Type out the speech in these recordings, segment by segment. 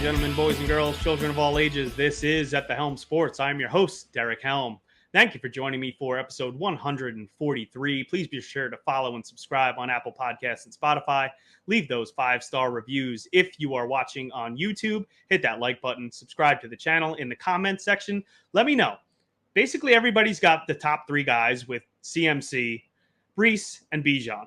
and gentlemen, boys and girls, children of all ages, this is At the Helm Sports. I'm your host, Derek Helm. Thank you for joining me for episode 143. Please be sure to follow and subscribe on Apple Podcasts and Spotify. Leave those 5-star reviews. If you are watching on YouTube, hit that like button, subscribe to the channel. In the comments section, let me know. Basically, everybody's got the top three guys with CMC, Brees, and Bijan.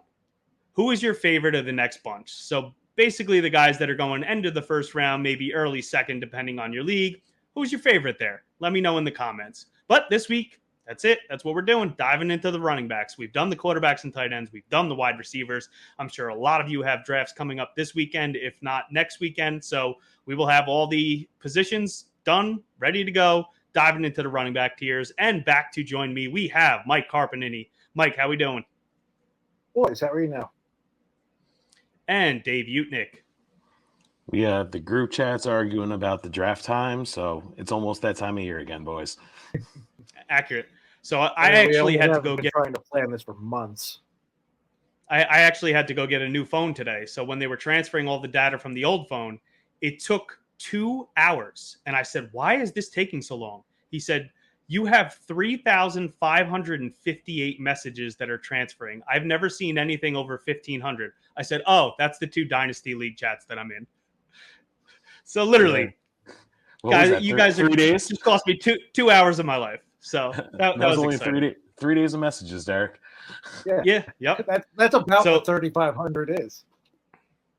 Who is your favorite of the next bunch? So basically the guys that are going end of the first round, maybe early second, depending on your league. Who's your favorite there? Let me know in the comments. But this week, that's it. That's what we're doing. Diving into the running backs. We've done the quarterbacks and tight ends. We've done the wide receivers. I'm sure a lot of you have drafts coming up this weekend, if not next weekend. So we will have all the positions done, ready to go, diving into the running back tiers. And back to join me, we have Mike Carpanini. Mike, how we doing? Boys, how are you now? And Dave Utnick. We had the group chats arguing about the draft time, so it's almost that time of year again, boys. Accurate. So I actually had to go get trying to plan this for months. I actually had to go get a new phone today. So when they were transferring all the data from the old phone, it took 2 hours. And I said, why is this taking so long? He said, you have 3,558 messages that are transferring. I've never seen anything over 1,500. I said, oh, that's the 2 Dynasty League chats that I'm in. So literally, guys, you guys 3 days? Just cost me two hours of my life. So that was only exciting. 3 days of messages, Derek. Yeah. Yep. That's about what 3,500 is.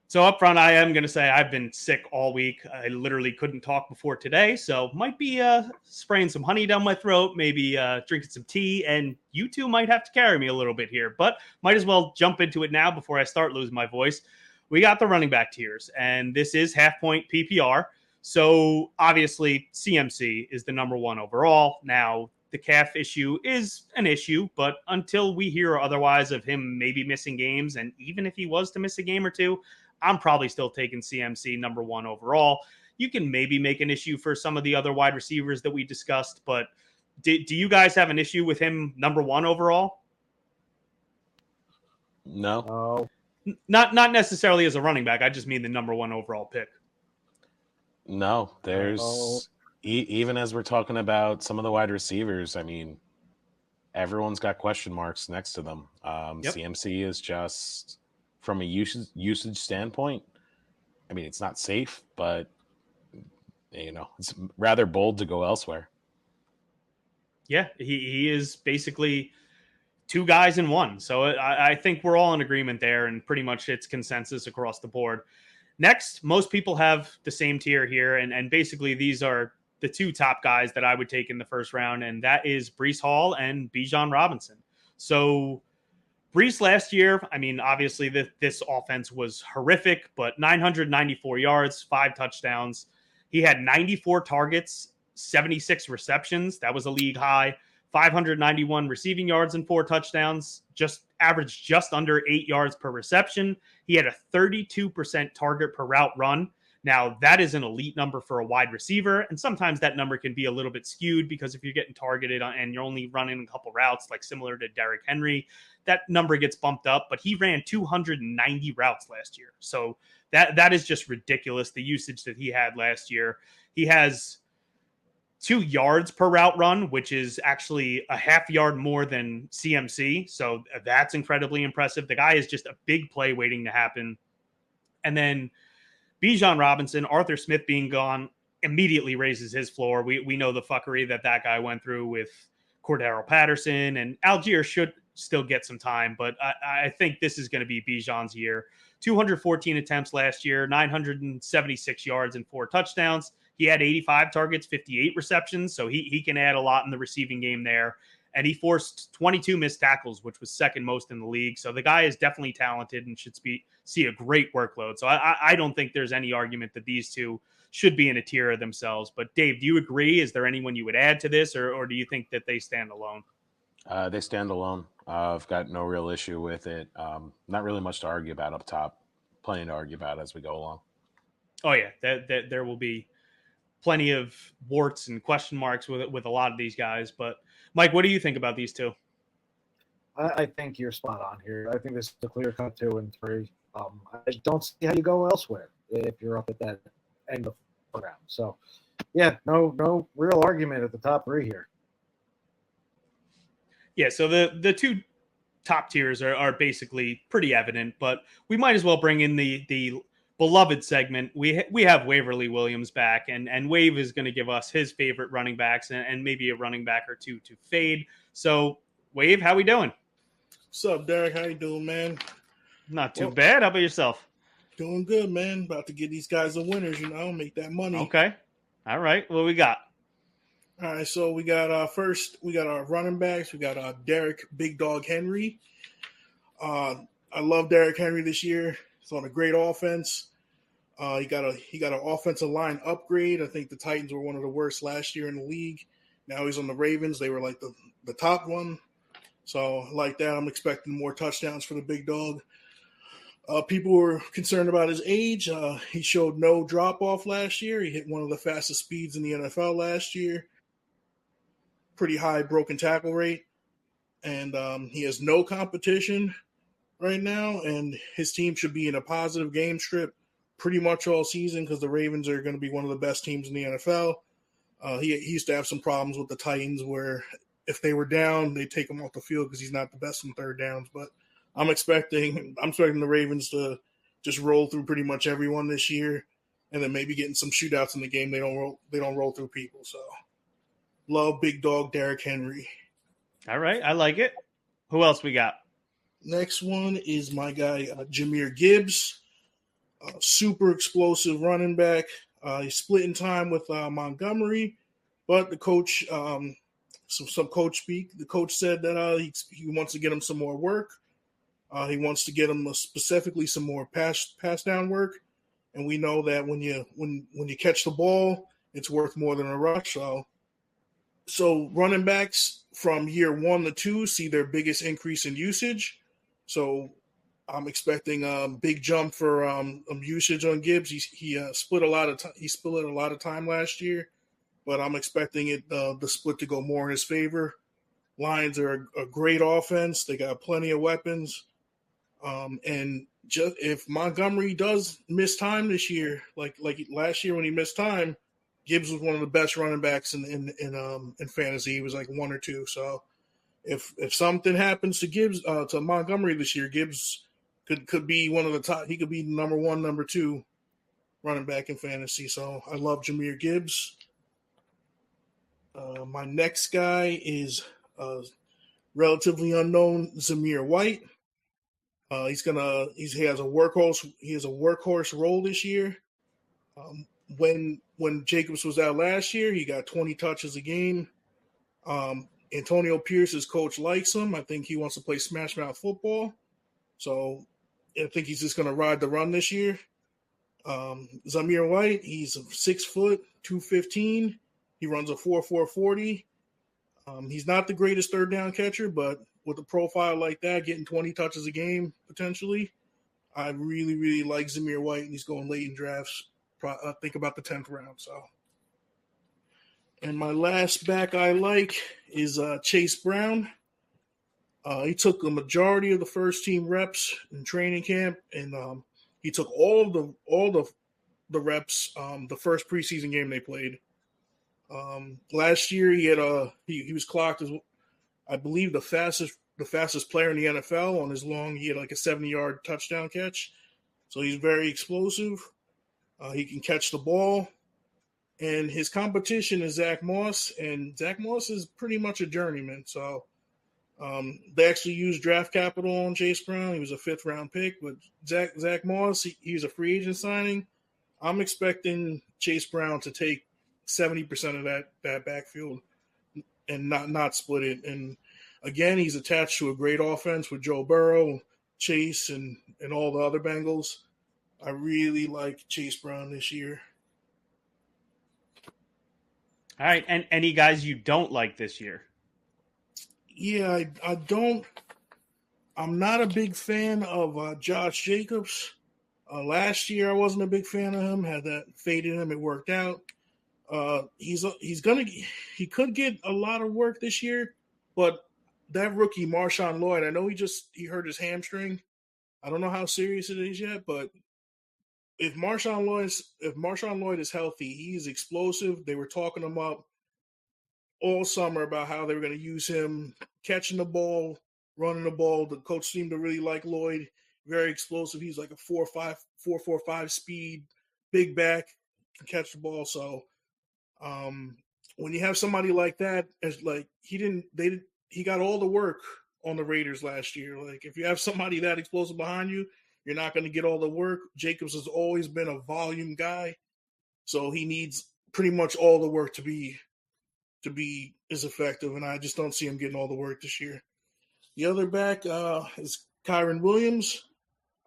So up front, I am going to say I've been sick all week. I literally couldn't talk before today. So might be spraying some honey down my throat, maybe drinking some tea. And you two might have to carry me a little bit here. But might as well jump into it now before I start losing my voice. We got the running back tiers. And this is half-point PPR. So obviously CMC is the number one overall. Now, the calf issue is an issue. But until we hear otherwise of him maybe missing games, and even if he was to miss a game or two, I'm probably still taking CMC number one overall. You can maybe make an issue for some of the other wide receivers that we discussed, but do you guys have an issue with him number one overall? No. Not necessarily as a running back. I just mean the number one overall pick. No, there's even as we're talking about some of the wide receivers, I mean, everyone's got question marks next to them. CMC is just, from a usage standpoint, I mean, it's not safe, but, it's rather bold to go elsewhere. Yeah, he is basically 2 guys in one. So I think we're all in agreement there, and pretty much it's consensus across the board. Next, most people have the same tier here, and basically these are the 2 top guys that I would take in the first round, and that is Brees Hall and Bijan Robinson. So Brees last year, I mean, obviously this offense was horrific, but 994 yards, 5 touchdowns. He had 94 targets, 76 receptions. That was a league high. 591 receiving yards and 4 touchdowns, just averaged just under 8 yards per reception. He had a 32% target per route run. Now, that is an elite number for a wide receiver, and sometimes that number can be a little bit skewed because if you're getting targeted and you're only running a couple routes, like similar to Derrick Henry, that number gets bumped up, but he ran 290 routes last year. So that is just ridiculous, the usage that he had last year. He has 2 yards per route run, which is actually a half yard more than CMC. So that's incredibly impressive. The guy is just a big play waiting to happen. And then Bijan Robinson, Arthur Smith being gone, immediately raises his floor. We know the fuckery that guy went through with Cordero Patterson, and Algier should still get some time, but I think this is going to be Bijan's year. 214 attempts last year, 976 yards and 4 touchdowns. He had 85 targets, 58 receptions, so he can add a lot in the receiving game there. And he forced 22 missed tackles, which was second most in the league. So the guy is definitely talented and should see a great workload. So I don't think there's any argument that these two should be in a tier of themselves. But Dave, do you agree? Is there anyone you would add to this, or do you think that they stand alone? They stand alone. I've got no real issue with it. Not really much to argue about up top. Plenty to argue about as we go along. Oh, yeah. There will be plenty of warts and question marks with a lot of these guys. But, Mike, what do you think about these two? I think you're spot on here. I think this is a clear-cut 2 and 3. I don't see how you go elsewhere if you're up at that end of round. So, yeah, no real argument at the top 3 here. Yeah, so the two top tiers are basically pretty evident, but we might as well bring in the beloved segment. We have Waverly Williams back, and Wave is going to give us his favorite running backs and maybe a running back or two to fade. So, Wave, how we doing? What's up, Derek? How you doing, man? Not too bad. How about yourself? Doing good, man. About to get these guys the winners, make that money. Okay. All right. What we got? All right, so we got first, we got our running backs. We got Derek Big Dog Henry. I love Derek Henry this year. He's on a great offense. He got an offensive line upgrade. I think the Titans were one of the worst last year in the league. Now he's on the Ravens. They were like the top one. So like that, I'm expecting more touchdowns for the big dog. People were concerned about his age. He showed no drop-off last year. He hit one of the fastest speeds in the NFL last year. Pretty high broken tackle rate. And he has no competition right now. And his team should be in a positive game strip pretty much all season because the Ravens are going to be one of the best teams in the NFL. He used to have some problems with the Titans where if they were down, they'd take him off the field because he's not the best in third downs. But I'm expecting the Ravens to just roll through pretty much everyone this year, and then maybe getting some shootouts in the game. They don't roll through people. So, love big dog Derrick Henry. All right, I like it. Who else we got? Next one is my guy Jahmyr Gibbs, super explosive running back. He's splitting time with Montgomery, but the coach, some coach speak. The coach said that he wants to get him some more work. He wants to get him specifically some more pass down work, and we know that when you catch the ball, it's worth more than a rush. So running backs from year 1 to 2 see their biggest increase in usage. So I'm expecting a big jump for usage on Gibbs. He split a lot of time last year, but I'm expecting the split to go more in his favor. Lions are a great offense. They got plenty of weapons. And just if Montgomery does miss time this year, like last year when he missed time, Gibbs was one of the best running backs in fantasy. He was like 1 or 2. So if something happens to Gibbs to Montgomery this year, Gibbs could be one of the top. He could be number 1, number 2 running back in fantasy. So I love Jahmyr Gibbs. My next guy is relatively unknown Zamir White. He has a workhorse role this year. When Jacobs was out last year, he got 20 touches a game. Antonio Pierce's coach likes him. I think he wants to play smash mouth football. So I think he's just going to ride the run this year. Zamir White, he's 6 foot, 215. He runs a 4.4 40. He's not the greatest third down catcher, but with a profile like that, getting 20 touches a game potentially, I really, really like Zamir White, and he's going late in drafts. I think about the 10th round. So, and my last back I like is Chase Brown. He took the majority of the first team reps in training camp, and he took all the reps the first preseason game they played. Last year he was clocked as, I believe, the fastest player in the NFL on his long. He had like a 70-yard touchdown catch, so he's very explosive. He can catch the ball, and his competition is Zach Moss, and Zach Moss is pretty much a journeyman. So they actually used draft capital on Chase Brown. He was a 5th-round pick, but Zach Moss, he's a free agent signing. I'm expecting Chase Brown to take 70% of that backfield and not split it. And again, he's attached to a great offense with Joe Burrow, Chase, and all the other Bengals. I really like Chase Brown this year. All right, and any guys you don't like this year? Yeah, I don't. I'm not a big fan of Josh Jacobs. Last year, I wasn't a big fan of him. Had that faded him, it worked out. He could get a lot of work this year, but that rookie Marshawn Lloyd, I know he hurt his hamstring. I don't know how serious it is yet, but if Marshawn Lloyd is healthy, he's explosive. They were talking him up all summer about how they were going to use him catching the ball, running the ball. The coach seemed to really like Lloyd. Very explosive. He's like a 4.45 speed, big back, can catch the ball. So when you have somebody like that, as like he got all the work on the Raiders last year. Like if you have somebody that explosive behind you, you're not going to get all the work. Jacobs has always been a volume guy, so he needs pretty much all the work to be as effective, and I just don't see him getting all the work this year. The other back is Kyron Williams.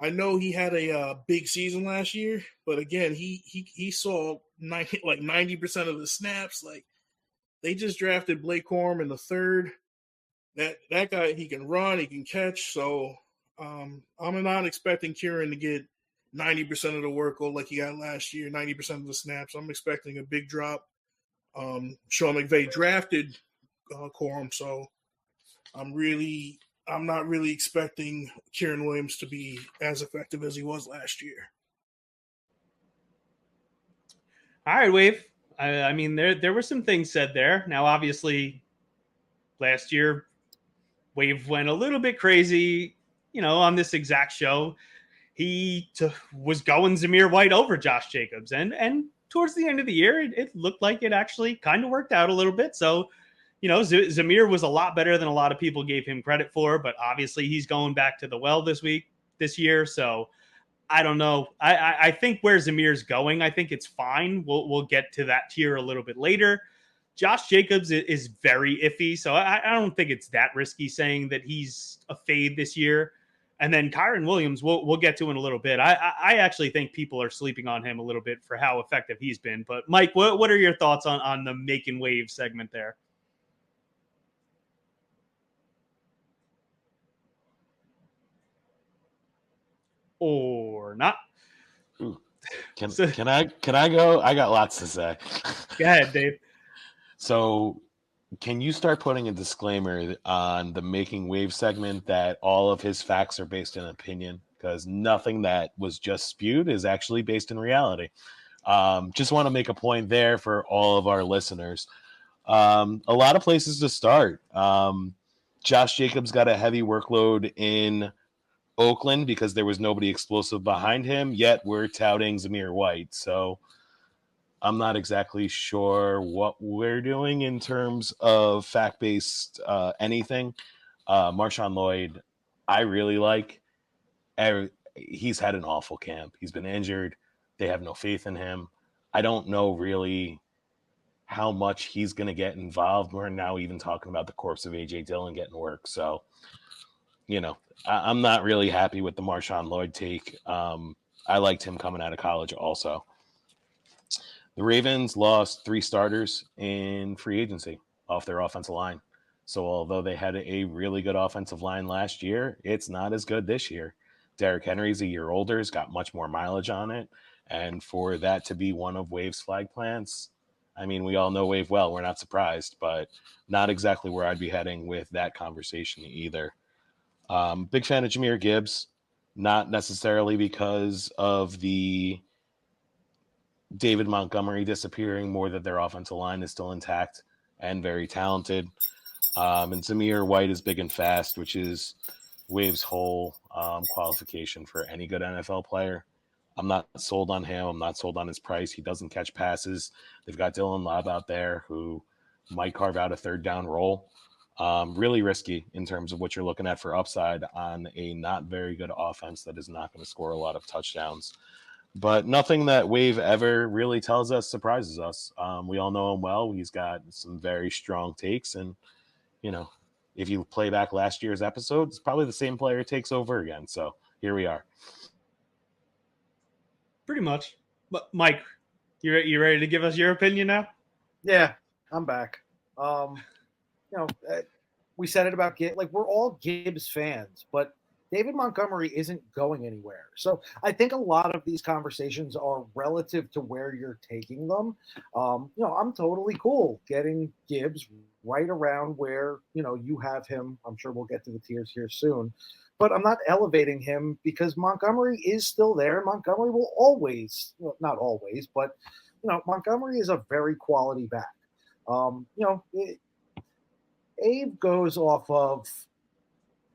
I know he had a big season last year, but again, he saw 90% of the snaps. Like they just drafted Blake Corum in the third. That guy, he can run, he can catch. So I'm not expecting Kieran to get 90% of the work like he got last year, 90% of the snaps. I'm expecting a big drop. Sean McVay drafted Corum, so I'm not really expecting Kieran Williams to be as effective as he was last year. All right, Wave. I mean, there were some things said there. Now, obviously, last year, Wave went a little bit crazy, on this exact show. He was going Zamir White over Josh Jacobs. And towards the end of the year, it looked like it actually kind of worked out a little bit. So, Zamir was a lot better than a lot of people gave him credit for, but obviously he's going back to the well this year. So I don't know. I think where Zamir's going, I think it's fine. We'll get to that tier a little bit later. Josh Jacobs is very iffy, so I don't think it's that risky saying that he's a fade this year. And then Kyron Williams, we'll get to in a little bit. I actually think people are sleeping on him a little bit for how effective he's been. But Mike, what are your thoughts on the making wave segment there? Or not? Ooh. Can I go? I got lots to say. Go ahead, Dave. So can you start putting a disclaimer on the Making Wave segment that all of his facts are based in opinion? Because nothing that was just spewed is actually based in reality. Just want to make a point there for all of our listeners. A lot of places to start. Josh Jacobs got a heavy workload in Oakland because there was nobody explosive behind him, yet we're touting Zamir White. So I'm not exactly sure what we're doing in terms of fact-based anything. Marshawn Lloyd, I really like. He's had an awful camp. He's been injured. They have no faith in him. I don't know really how much he's going to get involved. We're now even talking about the corpse of A.J. Dillon getting work. So, I'm not really happy with the Marshawn Lloyd take. I liked him coming out of college also. The Ravens lost 3 starters in free agency off their offensive line. So although they had a really good offensive line last year, it's not as good this year. Derrick Henry's a year older, has got much more mileage on it. And for that to be one of Wave's flag plants, I mean, we all know Wave well. We're not surprised, but not exactly where I'd be heading with that conversation either. Big fan of Jahmyr Gibbs, not necessarily because of the David Montgomery disappearing, more that their offensive line is still intact and very talented. And Zamir White is big and fast, which is Wave's whole qualification for any good NFL player. I'm not sold on him. I'm not sold on his price. He doesn't catch passes. They've got Dylan Lobb out there who might carve out a third down role. Really risky in terms of what you're looking at for upside on a not very good offense that is not going to score a lot of touchdowns. But nothing that Wave ever really tells us surprises us. We all know him well. He's got some very strong takes. And, if you play back last year's episode, it's probably the same player takes over again. So here we are. Pretty much. But Mike, you ready to give us your opinion now? Yeah, I'm back. We said it about Gibbs. Like, we're all Gibbs fans, but David Montgomery isn't going anywhere. So I think a lot of these conversations are relative to where you're taking them. I'm totally cool getting Gibbs right around where, you have him. I'm sure we'll get to the tiers here soon, but I'm not elevating him because Montgomery is still there. Montgomery will always, well, not always, but, Montgomery is a very quality back. Abe goes off of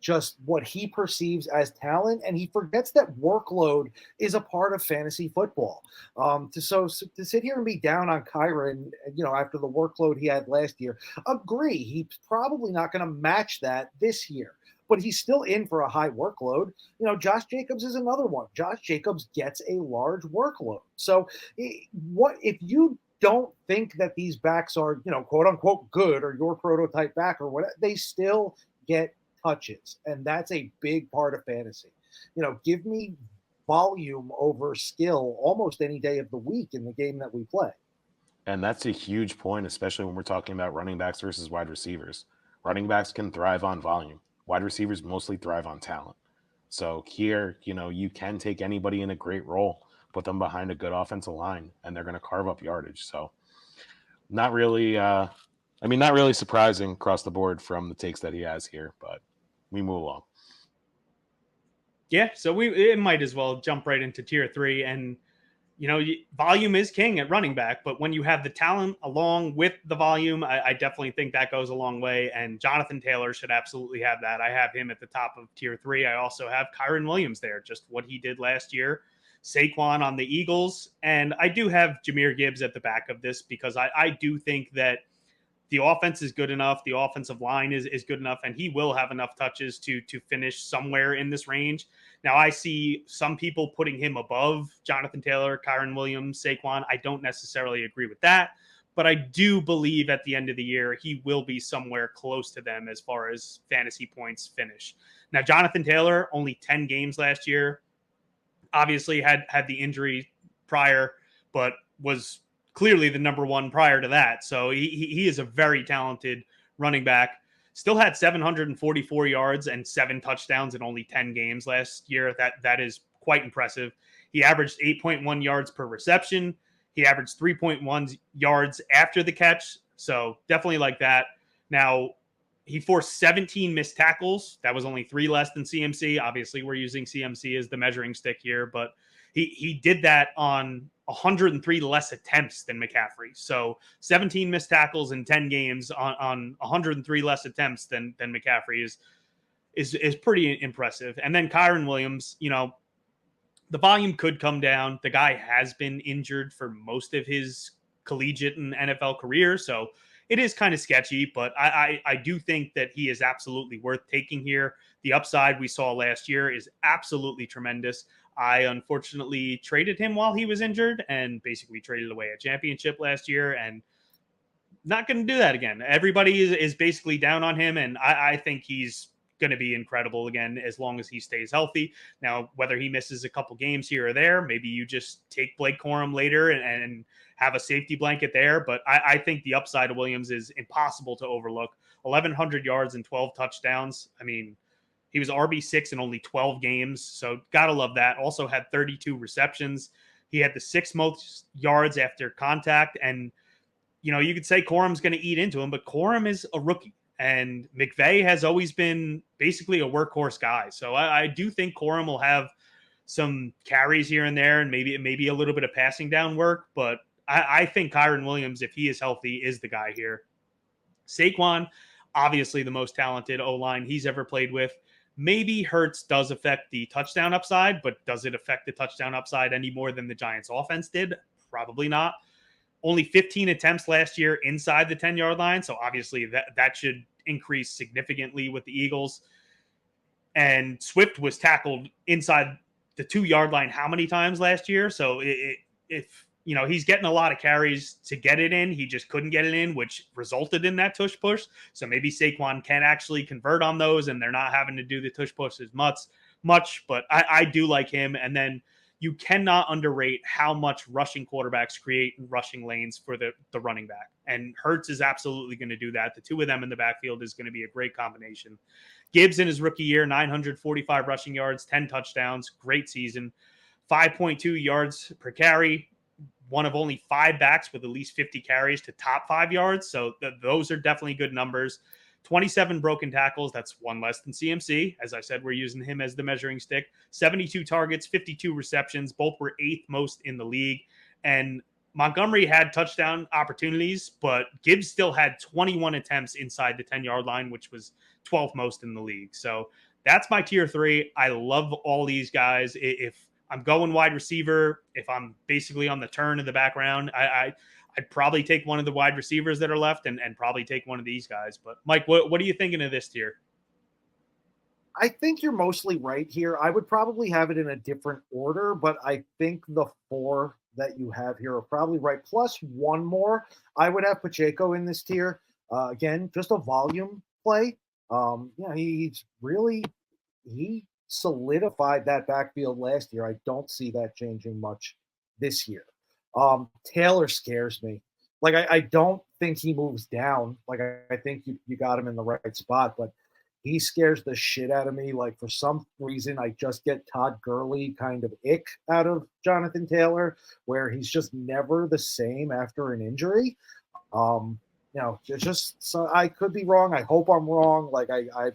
just what he perceives as talent, and he forgets that workload is a part of fantasy football. To sit here and be down on Kyron, after the workload he had last year, agree, he's probably not going to match that this year, but he's still in for a high workload. Josh Jacobs is another one. Josh Jacobs gets a large workload. So what if you don't think that these backs are, quote unquote good or your prototype back or whatever, they still get touches, and that's a big part of fantasy. Give me volume over skill almost any day of the week in the game that we play. And that's a huge point, especially when we're talking about running backs versus wide receivers. Running backs can thrive on volume. Wide receivers mostly thrive on talent. So here, you can take anybody in a great role, put them behind a good offensive line, and they're going to carve up yardage. So not really surprising across the board from the takes that he has here, but we move along. Yeah, so it might as well jump right into tier 3. And, volume is king at running back, but when you have the talent along with the volume, I definitely think that goes a long way. And Jonathan Taylor should absolutely have that. I have him at the top of tier 3. I also have Kyron Williams there, just what he did last year. Saquon on the Eagles. And I do have Jahmyr Gibbs at the back of this because I do think that the offense is good enough. The offensive line is good enough, and he will have enough touches to finish somewhere in this range. Now, I see some people putting him above Jonathan Taylor, Kyron Williams, Saquon. I don't necessarily agree with that, but I do believe at the end of the year, he will be somewhere close to them as far as fantasy points finish. Now, Jonathan Taylor, only 10 games last year, obviously had the injury prior, but was clearly the number one prior to that. So he is a very talented running back. Still had 744 yards and 7 touchdowns in only 10 games last year. That is quite impressive. He averaged 8.1 yards per reception. He averaged 3.1 yards after the catch. So definitely like that. Now, he forced 17 missed tackles. That was only 3 less than CMC. Obviously, we're using CMC as the measuring stick here, but he did that on 103 less attempts than McCaffrey. So 17 missed tackles in 10 games on 103 less attempts than McCaffrey is pretty impressive. And then Kyron Williams, the volume could come down. The guy has been injured for most of his collegiate and NFL career, so it is kind of sketchy, but I do think that he is absolutely worth taking here. The upside we saw last year is absolutely tremendous. I unfortunately traded him while he was injured and basically traded away a championship last year, and not going to do that again. Everybody is basically down on him, and I think he's going to be incredible again as long as he stays healthy. Now, whether he misses a couple games here or there, maybe you just take Blake Corum later and have a safety blanket there. But I think the upside of Williams is impossible to overlook. 1,100 yards and 12 touchdowns. I mean, he was RB6 in only 12 games, so gotta love that. Also had 32 receptions. He had the 6th most yards after contact, and you could say Corum's going to eat into him, but Corum is a rookie, and McVay has always been basically a workhorse guy. So I do think Corum will have some carries here and there, and maybe a little bit of passing down work, but I think Kyron Williams, if he is healthy, is the guy here. Saquon, obviously the most talented O-line he's ever played with. Maybe Hurts does affect the touchdown upside, but does it affect the touchdown upside any more than the Giants offense did? Probably not. Only 15 attempts last year inside the 10-yard line, so obviously that should increase significantly with the Eagles. And Swift was tackled inside the 2-yard line how many times last year? So if he's getting a lot of carries to get it in, he just couldn't get it in, which resulted in that tush push. So maybe Saquon can actually convert on those, and they're not having to do the tush push as much. But I do like him. And then you cannot underrate how much rushing quarterbacks create rushing lanes for the running back. And Hurts is absolutely going to do that. The two of them in the backfield is going to be a great combination. Gibbs in his rookie year, 945 rushing yards, 10 touchdowns, great season, 5.2 yards per carry, one of only 5 backs with at least 50 carries to top 5 yards. So those are definitely good numbers. 27 broken tackles. That's one less than CMC. As I said, we're using him as the measuring stick. 72 targets, 52 receptions. Both were 8th most in the league. And Montgomery had touchdown opportunities, but Gibbs still had 21 attempts inside the 10-yard line, which was 12th most in the league. So that's my tier 3. I love all these guys. If I'm going wide receiver, if I'm basically on the turn in the background, I'd probably take one of the wide receivers that are left and probably take one of these guys. But Mike, what are you thinking of this tier? I think you're mostly right here. I would probably have it in a different order, but I think the 4 that you have here are probably right. Plus one more. I would have Pacheco in this tier. Again, just a volume play. He solidified that backfield last year. I don't see that changing much this year. Taylor scares me. Like, I don't think he moves down. Like, I think you got him in the right spot, but he scares the shit out of me. Like, for some reason, I just get Todd Gurley kind of ick out of Jonathan Taylor, where he's just never the same after an injury. So I could be wrong. I hope I'm wrong. Like, I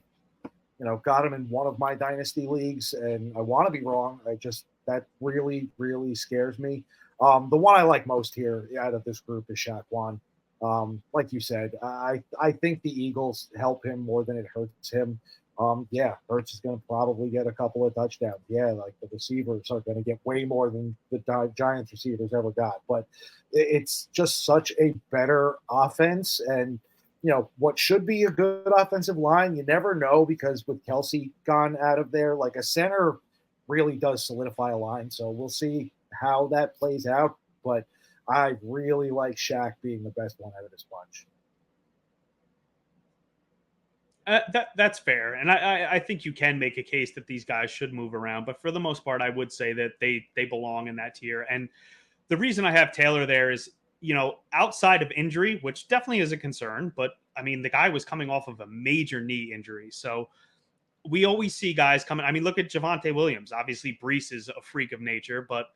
got him in one of my dynasty leagues, and I want to be wrong. That really, really scares me. The one I like most here out of this group is Shaquan. Like you said, I think the Eagles help him more than it hurts him. Hurts is going to probably get a couple of touchdowns. Yeah, like the receivers are going to get way more than the Giants receivers ever got. But it's just such a better offense. And, what should be a good offensive line, you never know, because with Kelsey gone out of there, like a center really does solidify a line. So we'll see how that plays out. But I really like Shaq being the best one out of this bunch. That's fair. And I think you can make a case that these guys should move around. But for the most part, I would say that they belong in that tier. And the reason I have Taylor there is, outside of injury, which definitely is a concern, but I mean, the guy was coming off of a major knee injury. So we always see guys coming. I mean, look at Javonte Williams. Obviously, Brees is a freak of nature, but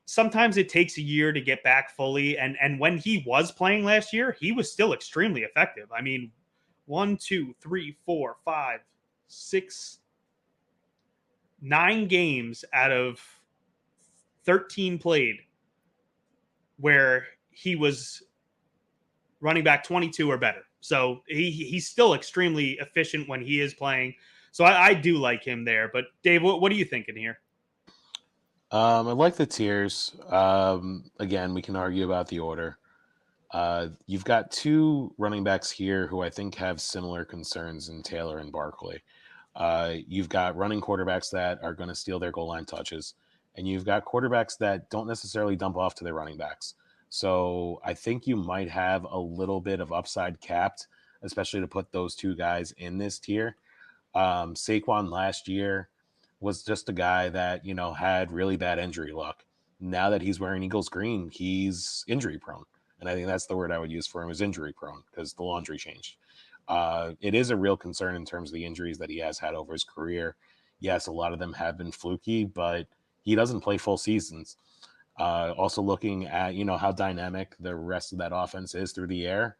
sometimes it takes a year to get back fully. And when he was playing last year, he was still extremely effective. I mean, 1, 2, 3, 4, 5, 6, 9 games out of 13 played where he was running back 22 or better. So he's still extremely efficient when he is playing. So I do like him there. But Dave, what are you thinking here? I like the tiers. Again, we can argue about the order. You've got 2 running backs here who I think have similar concerns in Taylor and Barkley. You've got running quarterbacks that are going to steal their goal line touches, and you've got quarterbacks that don't necessarily dump off to their running backs. So I think you might have a little bit of upside capped, especially to put those 2 guys in this tier. Saquon last year was just a guy that, had really bad injury luck. Now that he's wearing Eagles green, he's injury prone. And I think that's the word I would use for him, is injury prone, because the laundry changed. It is a real concern in terms of the injuries that he has had over his career. Yes, a lot of them have been fluky, but he doesn't play full seasons. Also looking at, how dynamic the rest of that offense is through the air.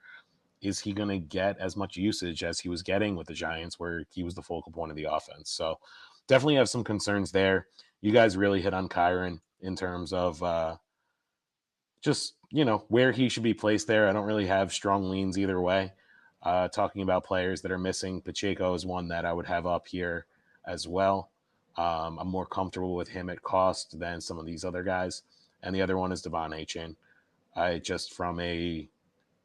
Is he going to get as much usage as he was getting with the Giants, where he was the focal point of the offense? So definitely have some concerns there. You guys really hit on Kyron in terms of just, where he should be placed there. I don't really have strong leans either way. Talking about players that are missing, Pacheco is one that I would have up here as well. I'm more comfortable with him at cost than some of these other guys. And the other one is Devon Achane. Just from a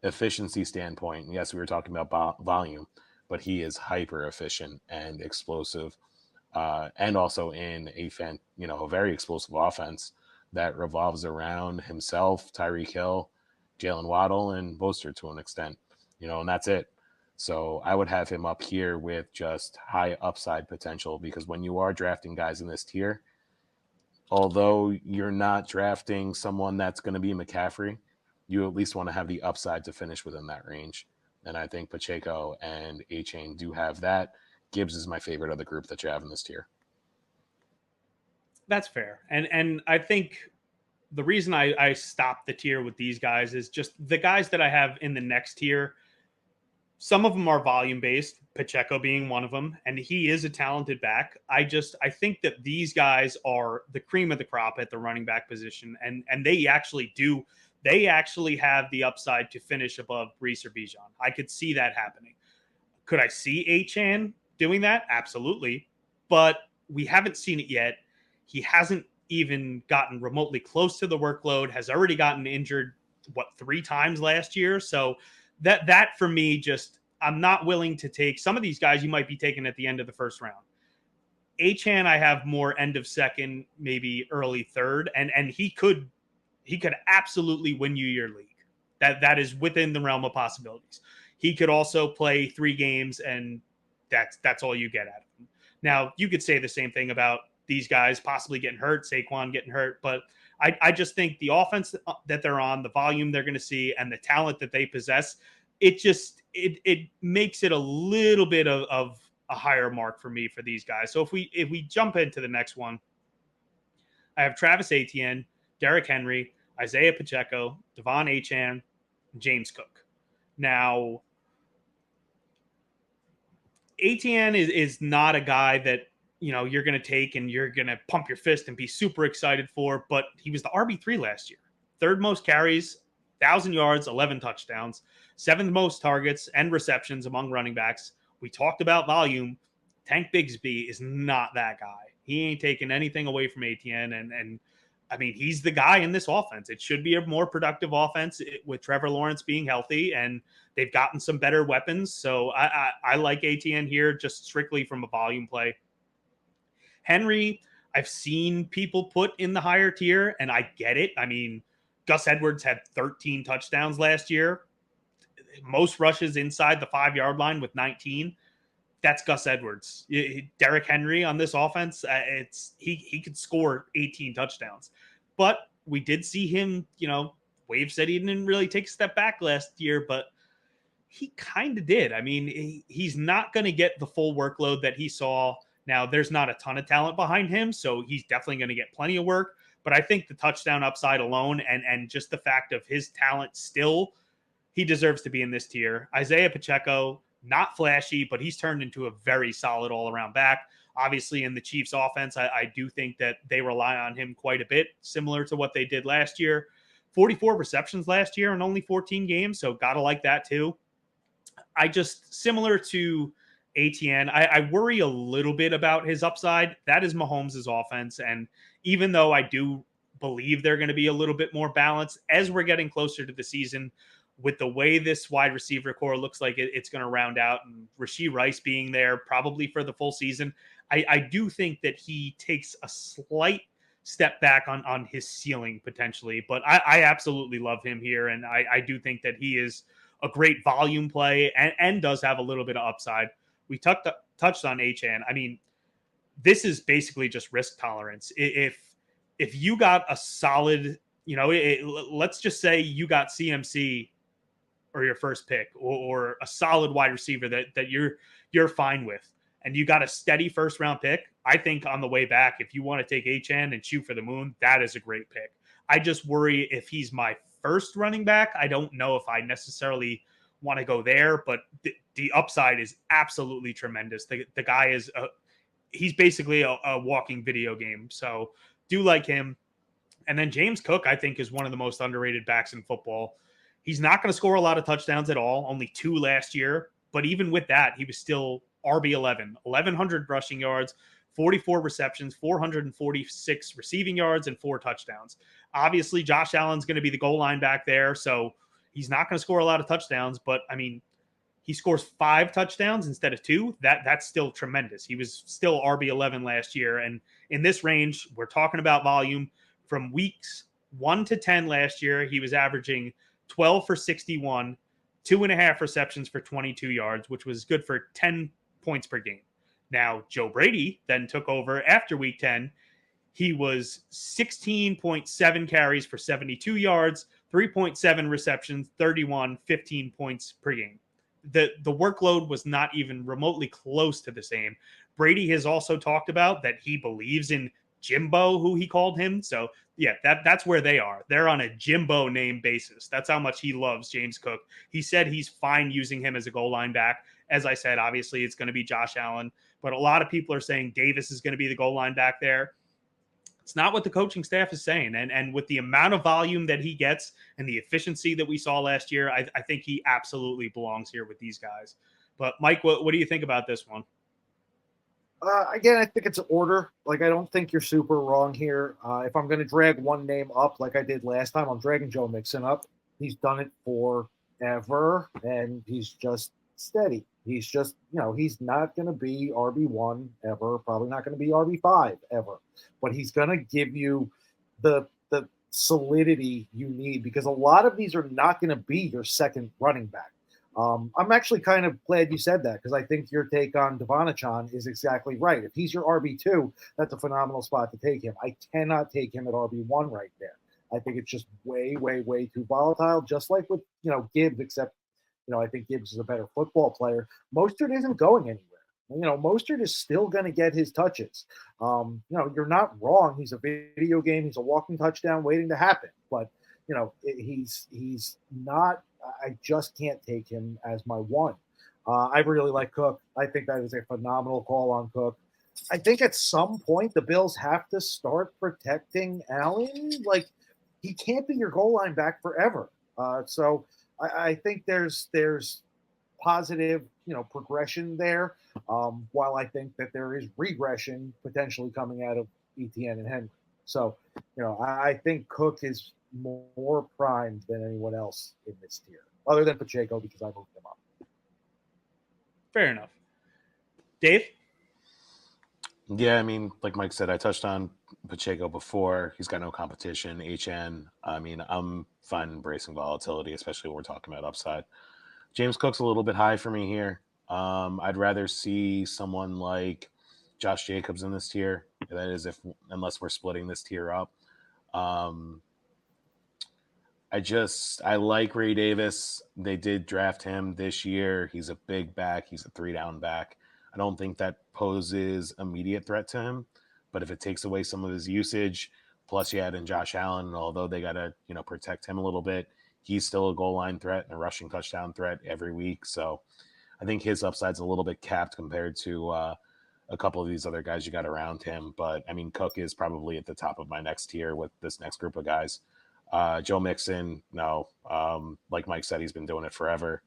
efficiency standpoint, yes, we were talking about volume, but he is hyper efficient and explosive, and also in a very explosive offense that revolves around himself, Tyreek Hill, Jalen Waddle, and Mostert to an extent, and that's it. So I would have him up here with just high upside potential, because when you are drafting guys in this tier, although you're not drafting someone that's going to be McCaffrey, you at least want to have the upside to finish within that range. And I think Pacheco and A-Chain do have that. Gibbs is my favorite of the group that you have in this tier. That's fair. And I think the reason I stopped the tier with these guys is just the guys that I have in the next tier. Some of them are volume based, Pacheco being one of them, and he is a talented back. I think that these guys are the cream of the crop at the running back position, and they actually have the upside to finish above Brees or Bijan. I could see that happening. Could I see Achane doing that? Absolutely, but we haven't seen it yet. He hasn't even gotten remotely close to the workload. Has already gotten injured 3 times last year, so. That for me, just I'm not willing to take some of these guys you might be taking at the end of the first round. Achane, I have more end of second, maybe early third, and he could absolutely win you your league. That is within the realm of possibilities. He could also play 3 games, and that's all you get out of him. Now, you could say the same thing about these guys possibly getting hurt, Saquon getting hurt, but I just think the offense that they're on, the volume they're going to see, and the talent that they possess, it makes it a little bit of a higher mark for me for these guys. So if we jump into the next one, I have Travis Etienne, Derrick Henry, Isaiah Pacheco, Devon Achane, James Cook. Now, Etienne is not a guy that you're going to take and you're going to pump your fist and be super excited for, but he was the RB3 last year. 3rd most carries, 1,000 yards, 11 touchdowns, 7th most targets and receptions among running backs. We talked about volume. Tank Bigsby is not that guy. He ain't taking anything away from Etienne, and I mean, he's the guy in this offense. It should be a more productive offense with Trevor Lawrence being healthy, and they've gotten some better weapons. So I like Etienne here just strictly from a volume play. Henry, I've seen people put in the higher tier, and I get it. I mean, Gus Edwards had 13 touchdowns last year, most rushes inside the 5-yard line with 19. That's Gus Edwards. Derrick Henry on this offense, he could score 18 touchdowns. But we did see him, Wave said he didn't really take a step back last year, but he kind of did. I mean, he's not going to get the full workload that he saw. Now, there's not a ton of talent behind him, so he's definitely going to get plenty of work. But I think the touchdown upside alone and just the fact of his talent still, he deserves to be in this tier. Isaiah Pacheco, not flashy, but he's turned into a very solid all-around back. Obviously, in the Chiefs' offense, I do think that they rely on him quite a bit, similar to what they did last year. 44 receptions last year in only 14 games, so got to like that too. Similar to Etienne, I worry a little bit about his upside. That is Mahomes' offense, and even though I do believe they're going to be a little bit more balanced as we're getting closer to the season, with the way this wide receiver core looks like it's going to round out, and Rashee Rice being there probably for the full season, I do think that he takes a slight step back on his ceiling potentially. But I absolutely love him here, and I do think that he is a great volume play and does have a little bit of upside. We touched on Achane. I mean, this is basically just risk tolerance. If you got a solid, let's just say you got CMC or your first pick or a solid wide receiver that you're fine with, and you got a steady first round pick, I think on the way back, if you want to take Achane and shoot for the moon, that is a great pick. I just worry if he's my first running back. I don't know if I necessarily want to go there, but the upside is absolutely tremendous. The guy is he's basically a walking video game. So do like him. And then James Cook, I think, is one of the most underrated backs in football. He's not going to score a lot of touchdowns at all, only 2 last year. But even with that, he was still RB11, 1,100 rushing yards, 44 receptions, 446 receiving yards, and 4 touchdowns. Obviously, Josh Allen's going to be the goal line back there, so he's not going to score a lot of touchdowns. But, I mean, he scores 5 touchdowns instead of 2. That's still tremendous. He was still RB11 last year. And in this range, we're talking about volume. From weeks 1 to 10 last year, he was averaging 12 for 61, 2.5 receptions for 22 yards, which was good for 10 points per game. Now, Joe Brady then took over after week 10. He was 16.7 carries for 72 yards, 3.7 receptions, 31, 15 points per game. The workload was not even remotely close to the same. Brady has also talked about that he believes in Jimbo, who he called him. So yeah, that's where they are. They're on a Jimbo name basis. That's how much he loves James Cook. He said he's fine using him as a goal line back. As I said, obviously it's going to be Josh Allen, but a lot of people are saying Davis is going to be the goal line back there. It's not what the coaching staff is saying. And with the amount of volume that he gets and the efficiency that we saw last year, I think he absolutely belongs here with these guys. But Mike, what do you think about this one? Again, I think it's an order. Like, I don't think you're super wrong here. If I'm going to drag one name up like I did last time, I'm dragging Joe Mixon up. He's done it forever, and he's just steady. He's just, he's not going to be RB1 ever, probably not going to be RB5 ever, but he's going to give you the solidity you need, because a lot of these are not going to be your second running back. I'm actually kind of glad you said that, because I think your take on Devonachon is exactly right. If he's your RB2, that's a phenomenal spot to take him. I cannot take him at RB1 right there. I think it's just way, way, way too volatile, just like with, Gibbs, except, I think Gibbs is a better football player. Mostert isn't going anywhere. Mostert is still going to get his touches. You're not wrong. He's a video game. He's a walking touchdown waiting to happen. But, he's not – I just can't take him as my one. I really like Cook. I think that is a phenomenal call on Cook. I think at some point the Bills have to start protecting Allen. Like, he can't be your goal line back forever. So I think there's positive, progression there, while I think that there is regression potentially coming out of Etienne and Henry. So, I think Cook is more primed than anyone else in this tier, other than Pacheco, because I moved him up. Fair enough. Dave? Yeah, I mean, like Mike said, I touched on Pacheco before. He's got no competition. HN, I mean, I'm fine embracing volatility, especially when we're talking about upside. James Cook's a little bit high for me here. I'd rather see someone like Josh Jacobs in this tier. That is, unless we're splitting this tier up. I like Ray Davis. They did draft him this year. He's a big back. He's a 3-down back. I don't think that poses immediate threat to him, but if it takes away some of his usage, plus you add in Josh Allen, although they got to, protect him a little bit, he's still a goal line threat and a rushing touchdown threat every week. So I think his upside's a little bit capped compared to a couple of these other guys you got around him. But I mean, Cook is probably at the top of my next tier with this next group of guys. Joe Mixon, no. Like Mike said, he's been doing it forever,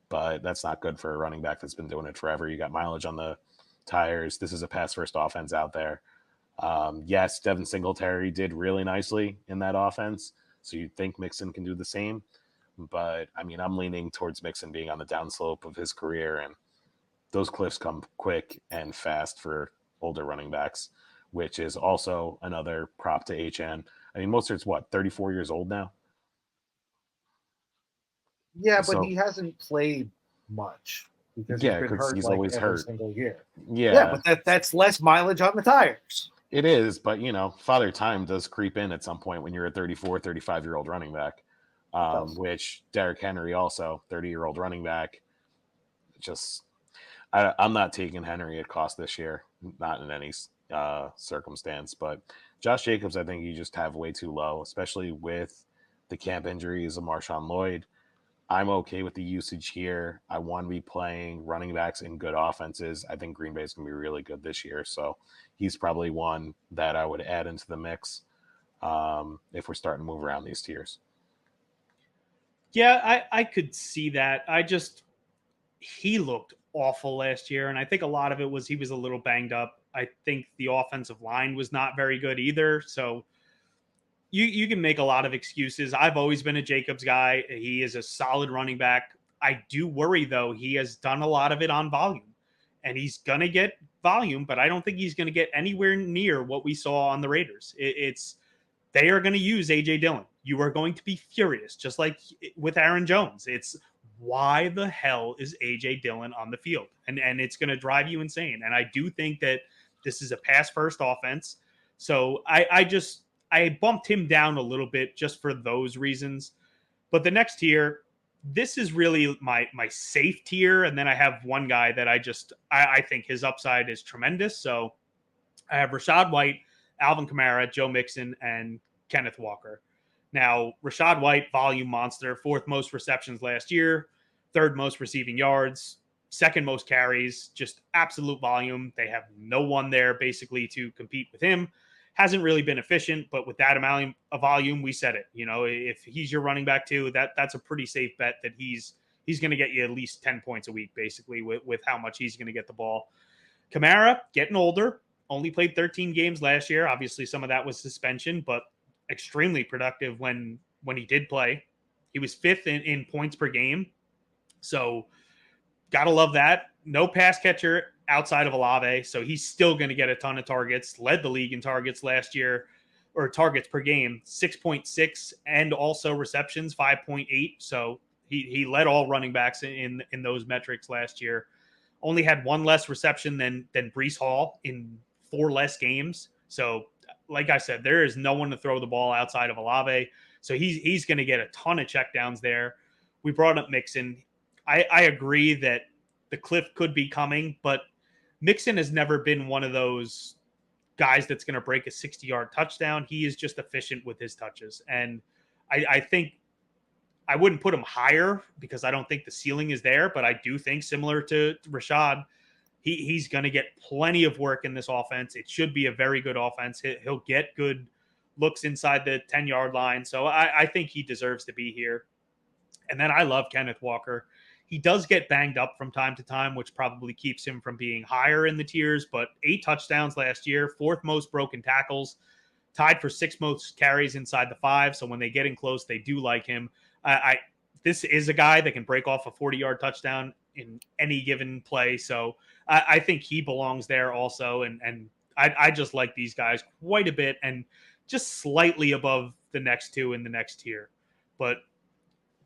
but that's not good for a running back that's been doing it forever. You got mileage on the tires. This is a pass-first offense out there. Yes, Devin Singletary did really nicely in that offense, so you'd think Mixon can do the same. But, I mean, I'm leaning towards Mixon being on the downslope of his career, and those cliffs come quick and fast for older running backs, which is also another prop to HN. I mean, Mostert's 34 years old now? Yeah, but he hasn't played much because he's been hurt always every hurt. single year. Yeah, but that's less mileage on the tires. It is, but, Father Time does creep in at some point when you're a 34, 35-year-old running back, which Derrick Henry also, 30-year-old running back. I'm not taking Henry at cost this year, not in any circumstance, but Josh Jacobs, I think you just have way too low, especially with the camp injuries of Marshawn Lloyd. I'm okay with the usage here. I want to be playing running backs in good offenses. I think Green Bay is going to be really good this year, so he's probably one that I would add into the mix if we're starting to move around these tiers. Yeah, I could see that. He looked awful last year, and I think a lot of it was he was a little banged up. I think the offensive line was not very good either, so you can make a lot of excuses. I've always been a Jacobs guy. He is a solid running back. I do worry, though, he has done a lot of it on volume, and he's going to get volume, but I don't think he's going to get anywhere near what we saw on the Raiders. They are going to use A.J. Dillon. You are going to be furious, just like with Aaron Jones. It's why the hell is A.J. Dillon on the field? And it's going to drive you insane. And I do think that this is a pass-first offense. So I bumped him down a little bit just for those reasons. But the next tier, this is really my safe tier. And then I have one guy that I think his upside is tremendous. So I have Rachaad White, Alvin Kamara, Joe Mixon, and Kenneth Walker. Now, Rachaad White, volume monster, 4th most receptions last year, 3rd most receiving yards, 2nd most carries, just absolute volume. They have no one there basically to compete with him. Hasn't really been efficient, but with that amount of volume, we said it. If he's your running back too, that's a pretty safe bet that he's going to get you at least 10 points a week, basically, with how much he's going to get the ball. Kamara, getting older, only played 13 games last year. Obviously, some of that was suspension, but extremely productive when he did play. He was 5th in points per game. So gotta love that. No pass catcher outside of Olave, so he's still going to get a ton of targets. Led the league in targets last year, or targets per game, 6.6, and also receptions, 5.8. So he led all running backs in those metrics last year. Only had 1 less reception than Breece Hall in 4 less games. So, like I said, there is no one to throw the ball outside of Olave. So he's going to get a ton of checkdowns there. We brought up Mixon. I agree that the cliff could be coming, but Mixon has never been one of those guys that's going to break a 60-yard touchdown. He is just efficient with his touches. And I think I wouldn't put him higher because I don't think the ceiling is there, but I do think similar to Rachaad, he's going to get plenty of work in this offense. It should be a very good offense. He'll get good looks inside the 10-yard line. So I think he deserves to be here. And then I love Kenneth Walker. He does get banged up from time to time, which probably keeps him from being higher in the tiers, but 8 touchdowns last year, 4th most broken tackles, tied for 6th most carries inside the 5. So when they get in close, they do like him. This is a guy that can break off a 40-yard touchdown in any given play. So I think he belongs there also. And I just like these guys quite a bit and just slightly above the next 2 in the next tier. But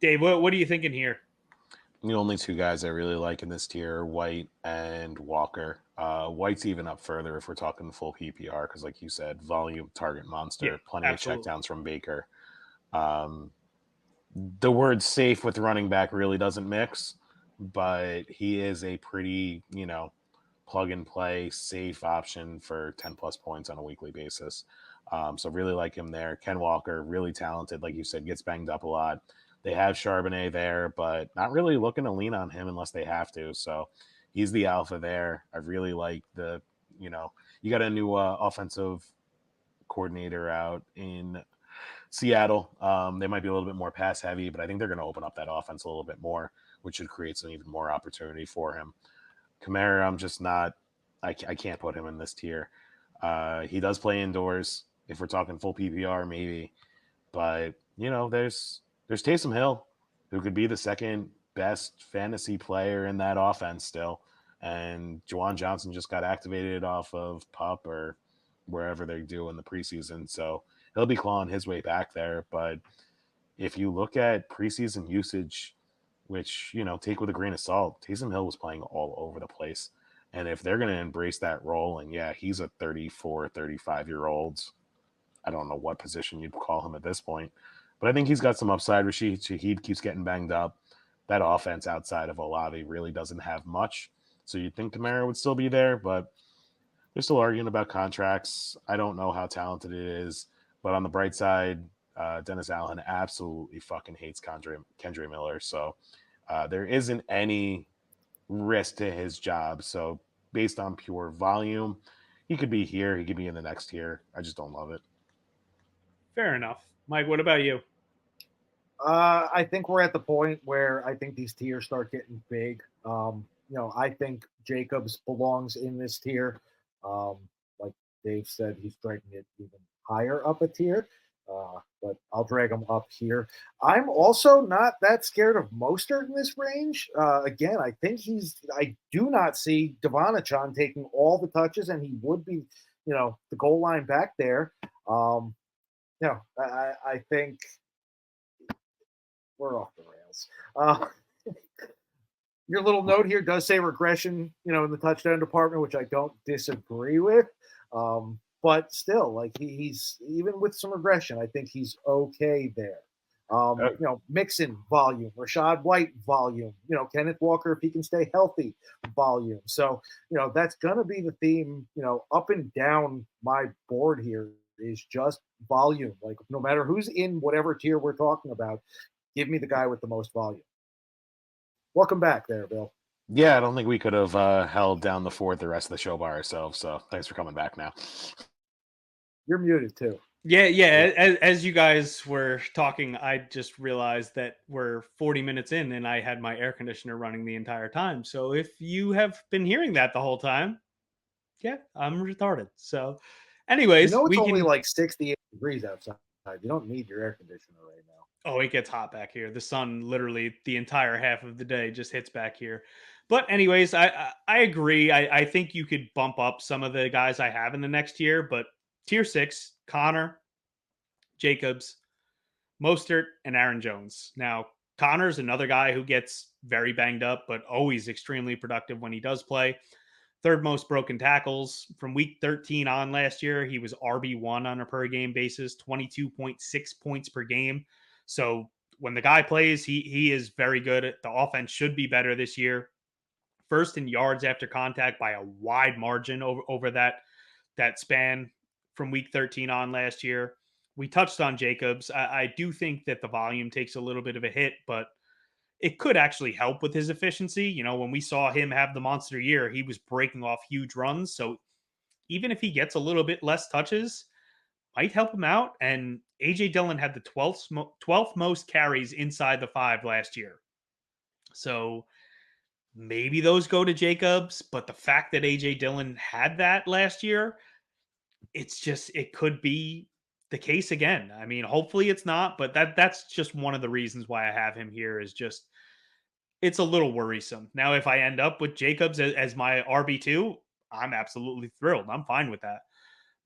Dave, what are you thinking here? The only 2 guys I really like in this tier are White and Walker. White's even up further if we're talking full PPR because, like you said, volume, target monster, plenty absolutely. Of checkdowns from Baker. The word safe with running back really doesn't mix, but he is a pretty, plug-and-play safe option for 10-plus points on a weekly basis. So really like him there. Ken Walker, really talented, like you said, gets banged up a lot. They have Charbonnet there, but not really looking to lean on him unless they have to. So he's the alpha there. I really like you got a new offensive coordinator out in Seattle. They might be a little bit more pass heavy, but I think they're going to open up that offense a little bit more, which should create some even more opportunity for him. Kamara, I'm just not – I can't put him in this tier. He does play indoors. If we're talking full PPR, maybe. But, there's Taysom Hill, who could be the 2nd best fantasy player in that offense still. And Juwan Johnson just got activated off of PUP or wherever they do in the preseason. So he'll be clawing his way back there. But if you look at preseason usage, which, take with a grain of salt, Taysom Hill was playing all over the place. And if they're going to embrace that role, and he's a 34, 35-year-old, I don't know what position you'd call him at this point. But I think he's got some upside. Rashid Shaheed keeps getting banged up. That offense outside of Olave really doesn't have much. So you'd think Kamara would still be there, but they're still arguing about contracts. I don't know how talented it is. But on the bright side, Dennis Allen absolutely fucking hates Kendre Miller. So there isn't any risk to his job. So based on pure volume, he could be here. He could be in the next tier. I just don't love it. Fair enough. Mike, what about you? I think we're at the point where I think these tiers start getting big. I think Jacobs belongs in this tier. Like Dave said, he's dragging it even higher up a tier, but I'll drag him up here. I'm also not that scared of Mostert in this range. Again, I think I do not see Devonachon taking all the touches, and he would be, the goal line back there. I think we're off the rails. Your little note here does say regression, in the touchdown department, which I don't disagree with. But still, like he's even with some regression, I think he's okay there. Mixon volume, Rashad White volume, Kenneth Walker, if he can stay healthy, volume. So, that's going to be the theme, up and down my board here is just volume. Like, no matter who's in whatever tier we're talking about, give me the guy with the most volume. Welcome back there, Bill. Yeah, I don't think we could have held down the fort the rest of the show by ourselves. So thanks for coming back now. You're muted too. Yeah. As you guys were talking, I just realized that we're 40 minutes in and I had my air conditioner running the entire time. So if you have been hearing that the whole time, yeah, I'm retarded. So anyways, it's only like 68 degrees outside. You don't need your air conditioner right now. Oh, it gets hot back here. The sun literally the entire half of the day just hits back here. But anyways, I agree. I think you could bump up some of the guys I have in the next tier, but tier 6, Connor, Jacobs, Mostert, and Aaron Jones. Now, Connor's another guy who gets very banged up, but always extremely productive when he does play. Third most broken tackles from week 13 on last year. He was RB1 on a per game basis, 22.6 points per game. So when the guy plays, he is very good. The offense should be better this year. First in yards after contact by a wide margin over that span from week 13 on last year. We touched on Jacobs. I do think that the volume takes a little bit of a hit, but it could actually help with his efficiency. When we saw him have the monster year, he was breaking off huge runs. So even if he gets a little bit less touches, might help him out. And AJ Dillon had the 12th most carries inside the 5 last year. So maybe those go to Jacobs, but the fact that AJ Dillon had that last year, it could be the case again. I mean, hopefully it's not, but that's just one of the reasons why I have him here is just it's a little worrisome. Now, if I end up with Jacobs as my RB2, I'm absolutely thrilled. I'm fine with that.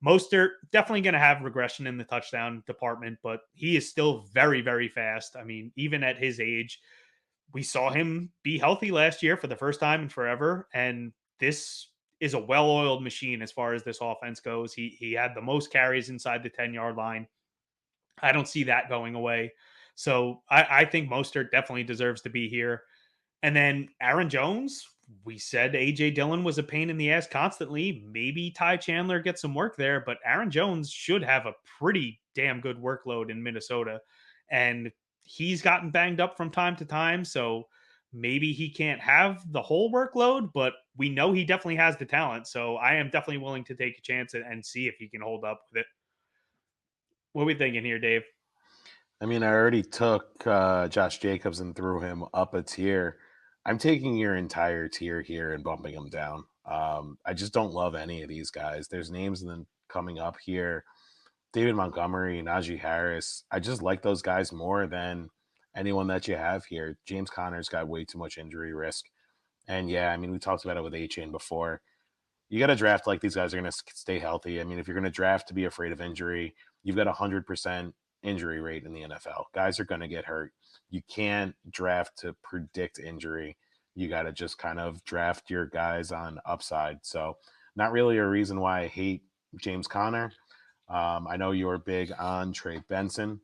Mostert, definitely going to have regression in the touchdown department, but he is still very, very fast. I mean, even at his age, we saw him be healthy last year for the first time in forever. And this is a well-oiled machine as far as this offense goes. He had the most carries inside the 10-yard line. I don't see that going away. So I think Mostert definitely deserves to be here. And then Aaron Jones, we said AJ Dillon was a pain in the ass constantly. Maybe Ty Chandler gets some work there, but Aaron Jones should have a pretty damn good workload in Minnesota. And he's gotten banged up from time to time. So maybe he can't have the whole workload, but we know he definitely has the talent. So I am definitely willing to take a chance and see if he can hold up with it. What are we thinking here, Dave? I mean, I already took Josh Jacobs and threw him up a tier. I'm taking your entire tier here and bumping him down. I just don't love any of these guys. There's names then coming up here. David Montgomery, Najee Harris. I just like those guys more than anyone that you have here. James Conner's got way too much injury risk. And yeah, I mean, we talked about it with A-Chain before. You got to draft like these guys are going to stay healthy. I mean, if you're going to draft to be afraid of injury, you've got 100% injury rate in the NFL. Guys are going to get hurt. You can't draft to predict injury. You got to just kind of draft your guys on upside. So not really a reason why I hate James Conner. I know you're big on Trey Benson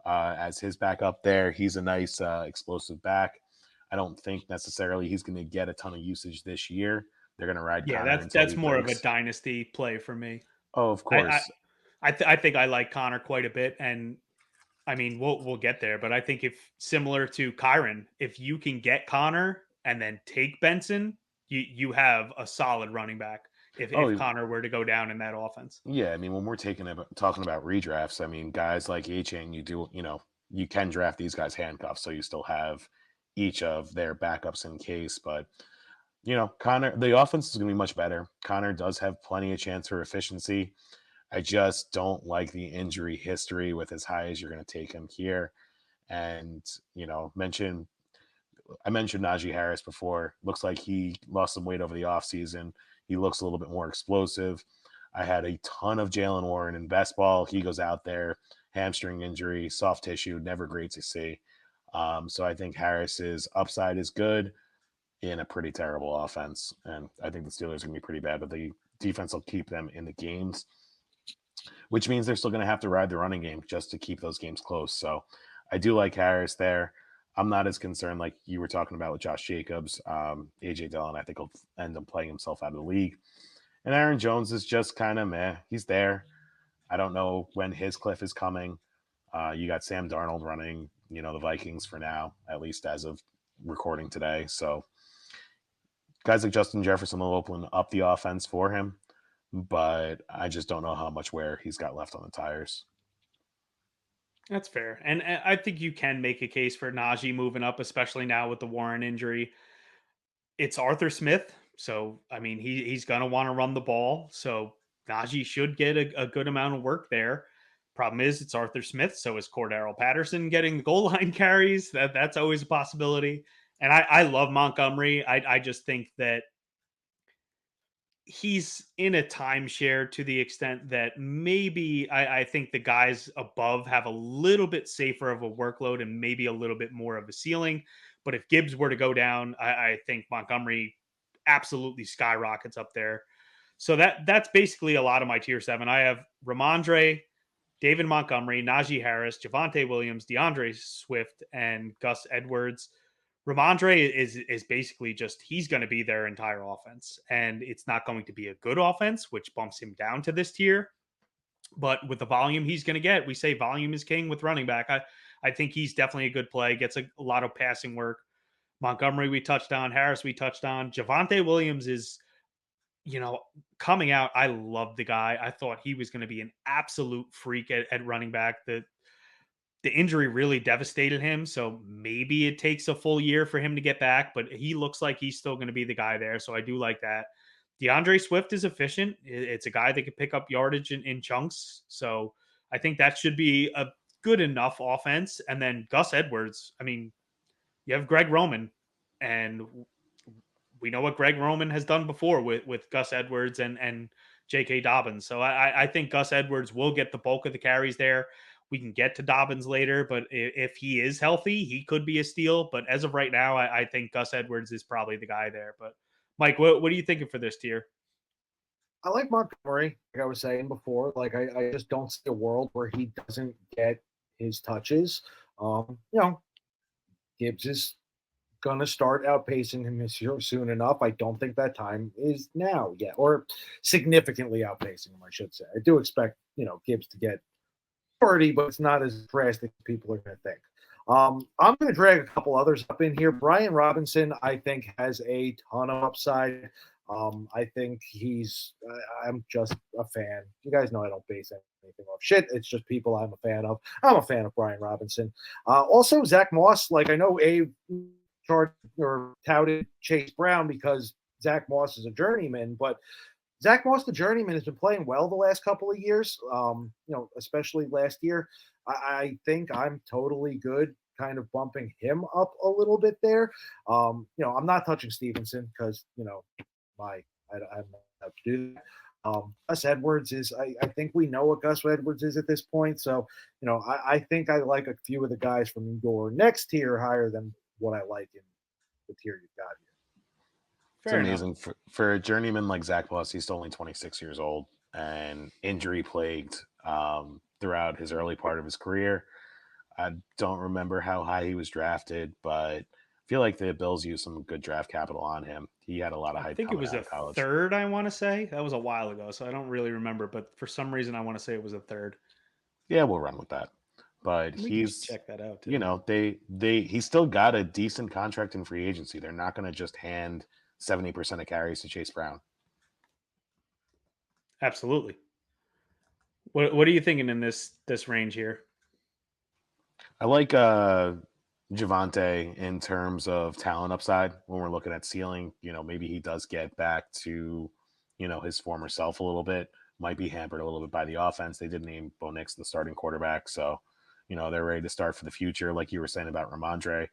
as his backup there. He's a nice explosive back. I don't think necessarily he's going to get a ton of usage this year. They're going to ride. Yeah, Connor that's more of a dynasty play for me. Oh, of course. I think I like Connor quite a bit, and I mean we'll get there. But I think if similar to Kyron, if you can get Connor and then take Benson, you have a solid running back. If Connor were to go down in that offense. Yeah, I mean, when we're talking about redrafts, I mean, guys like A-Chain, you can draft these guys handcuffs, so you still have each of their backups in case. But, Connor, the offense is going to be much better. Connor does have plenty of chance for efficiency. I just don't like the injury history with as high as you're going to take him here. And, I mentioned Najee Harris before. Looks like he lost some weight over the offseason. He looks a little bit more explosive. I had a ton of Jalen Warren in best ball. He goes out there, hamstring injury, soft tissue, never great to see. So I think Harris's upside is good in a pretty terrible offense. And I think the Steelers are going to be pretty bad, but the defense will keep them in the games, which means they're still going to have to ride the running game just to keep those games close. So I do like Harris there. I'm not as concerned like you were talking about with Josh Jacobs. AJ Dillon, I think, will end up playing himself out of the league. And Aaron Jones is just kind of meh. He's there. I don't know when his cliff is coming. You got Sam Darnold running, the Vikings for now, at least as of recording today. So guys like Justin Jefferson will open up the offense for him, but I just don't know how much wear he's got left on the tires. That's fair. And I think you can make a case for Najee moving up, especially now with the Warren injury. It's Arthur Smith. So, I mean, he's going to want to run the ball. So Najee should get a good amount of work there. Problem is, it's Arthur Smith. So is Cordero Patterson getting the goal line carries? That's always a possibility. And I love Montgomery. I just think that he's in a timeshare to the extent that maybe I think the guys above have a little bit safer of a workload and maybe a little bit more of a ceiling. But if Gibbs were to go down, I think Montgomery absolutely skyrockets up there. So that's basically a lot of my tier 7. I have Ramondre, David Montgomery, Najee Harris, Javonte Williams, DeAndre Swift, and Gus Edwards. Ramondre is basically just he's going to be their entire offense, and it's not going to be a good offense, which bumps him down to this tier. But with the volume he's going to get, we say volume is king with running back. I think he's definitely a good play. Gets a lot of passing work. Montgomery we touched on, Harris we touched on. Javonte Williams is, coming out. I love the guy. I thought he was going to be an absolute freak at running back. The injury really devastated him. So maybe it takes a full year for him to get back, but he looks like he's still going to be the guy there. So I do like that. DeAndre Swift is efficient. It's a guy that can pick up yardage in chunks. So I think that should be a good enough offense. And then Gus Edwards, I mean, you have Greg Roman, and we know what Greg Roman has done before with Gus Edwards and J.K. Dobbins. So I think Gus Edwards will get the bulk of the carries there. We can get to Dobbins later, but if he is healthy, he could be a steal. But as of right now, I think Gus Edwards is probably the guy there. But Mike, what are you thinking for this tier? I like Montgomery, like I was saying before. Like I just don't see a world where he doesn't get his touches. Gibbs is gonna start outpacing him soon enough. I don't think that time is now yet, or significantly outpacing him, I should say. I do expect, Gibbs to get 30, but it's not as drastic as people are going to think. I'm going to drag a couple others up in here. Brian Robinson, I think, has a ton of upside. I think I'm just a fan. You guys know I don't base anything off shit. It's just people I'm a fan of. I'm a fan of Brian Robinson. Also, Zach Moss, like I know Abe charged or touted Chase Brown because Zach Moss is a journeyman, but Zach Moss, the journeyman, has been playing well the last couple of years, especially last year. I think I'm totally good kind of bumping him up a little bit there. I'm not touching Stevenson because, I'm not allowed to do that. Gus Edwards is, I think we know what Gus Edwards is at this point. So, I think I like a few of the guys from your next tier higher than what I like in the tier you've got here. It's amazing for a journeyman like Zach Moss. He's only 26 years old and injury plagued throughout his early part of his career. I don't remember how high he was drafted, but I feel like the Bills used some good draft capital on him. He had a lot of hype. I think it was a third, I want to say. That was a while ago, so I don't really remember. But for some reason, I want to say it was a third. Yeah, we'll run with that. But he's check that out too. He's still got a decent contract in free agency. They're not going to just hand 70% of carries to Chase Brown. Absolutely. What are you thinking in this range here? I like Javonte in terms of talent upside when we're looking at ceiling. Maybe he does get back to, his former self a little bit. Might be hampered a little bit by the offense. They did name Bo Nix the starting quarterback. So, they're ready to start for the future, like you were saying about Ramondre.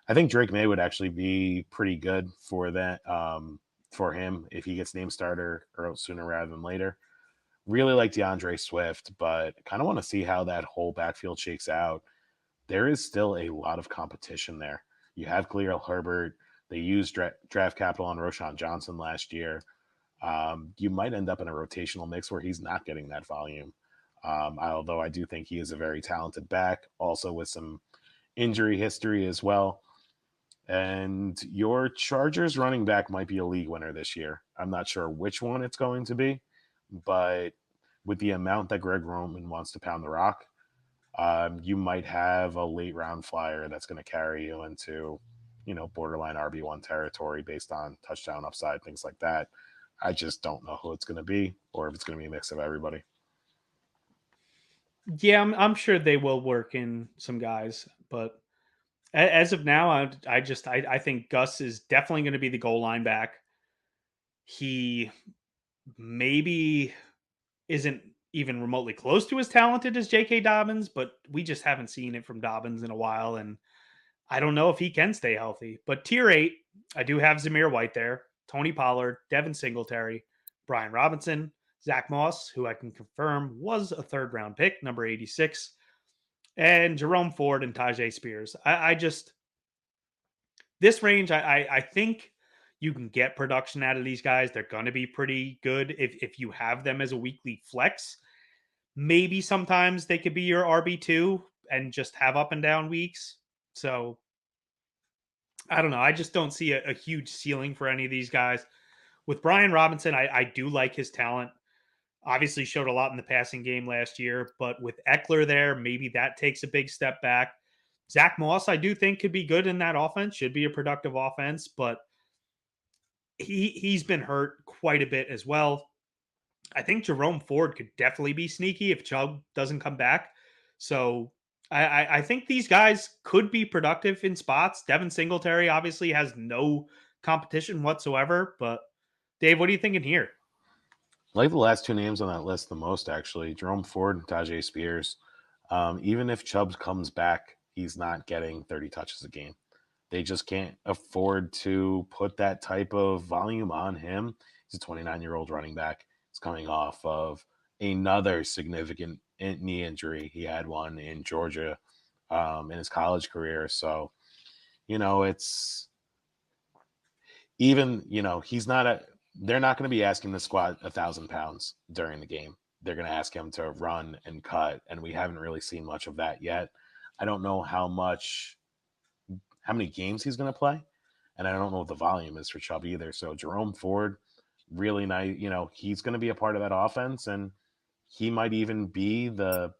I think Drake May would actually be pretty good for that, for him if he gets named starter sooner rather than later. Really like DeAndre Swift, but kind of want to see how that whole backfield shakes out. There is still a lot of competition there. You have Khalil Herbert. They used draft capital on Roschon Johnson last year. You might end up in a rotational mix where he's not getting that volume. Although I do think he is a very talented back, also with some injury history as well. And your Chargers running back might be a league winner this year. I'm not sure which one it's going to be, but with the amount that Greg Roman wants to pound the rock, you might have a late round flyer that's going to carry you into, borderline RB1 territory based on touchdown upside, things like that. I just don't know who it's going to be or if it's going to be a mix of everybody. Yeah, I'm sure they will work in some guys, but as of now, I think Gus is definitely going to be the goal line back. He maybe isn't even remotely close to as talented as J.K. Dobbins, but we just haven't seen it from Dobbins in a while, and I don't know if he can stay healthy. But tier 8, I do have Zamir White there, Tony Pollard, Devin Singletary, Brian Robinson, Zach Moss, who I can confirm was a third-round pick, number 86, and Jerome Ford and Tajay Spears. I just this range, I think you can get production out of these guys. They're going to be pretty good if you have them as a weekly flex. Maybe sometimes they could be your RB2 and just have up and down weeks. So I don't know. I just don't see a huge ceiling for any of these guys. With Brian Robinson, I do like his talent. Obviously showed a lot in the passing game last year, but with Eckler there, maybe that takes a big step back. Zach Moss, I do think could be good in that offense, should be a productive offense, but he's been hurt quite a bit as well. I think Jerome Ford could definitely be sneaky if Chubb doesn't come back. So I think these guys could be productive in spots. Devin Singletary obviously has no competition whatsoever, but Dave, what are you thinking here? I like the last two names on that list the most, actually. Jerome Ford and Tajay Spears. Even if Chubb comes back, he's not getting 30 touches a game. They just can't afford to put that type of volume on him. He's a 29-year-old running back. He's coming off of another significant knee injury. He had one in Georgia in his college career. So, it's even, he's not they're not going to be asking the squat 1,000 pounds during the game. They're going to ask him to run and cut. And we haven't really seen much of that yet. I don't know how many games he's going to play. And I don't know what the volume is for Chubb either. So Jerome Ford, really nice. He's going to be a part of that offense. And he might even be the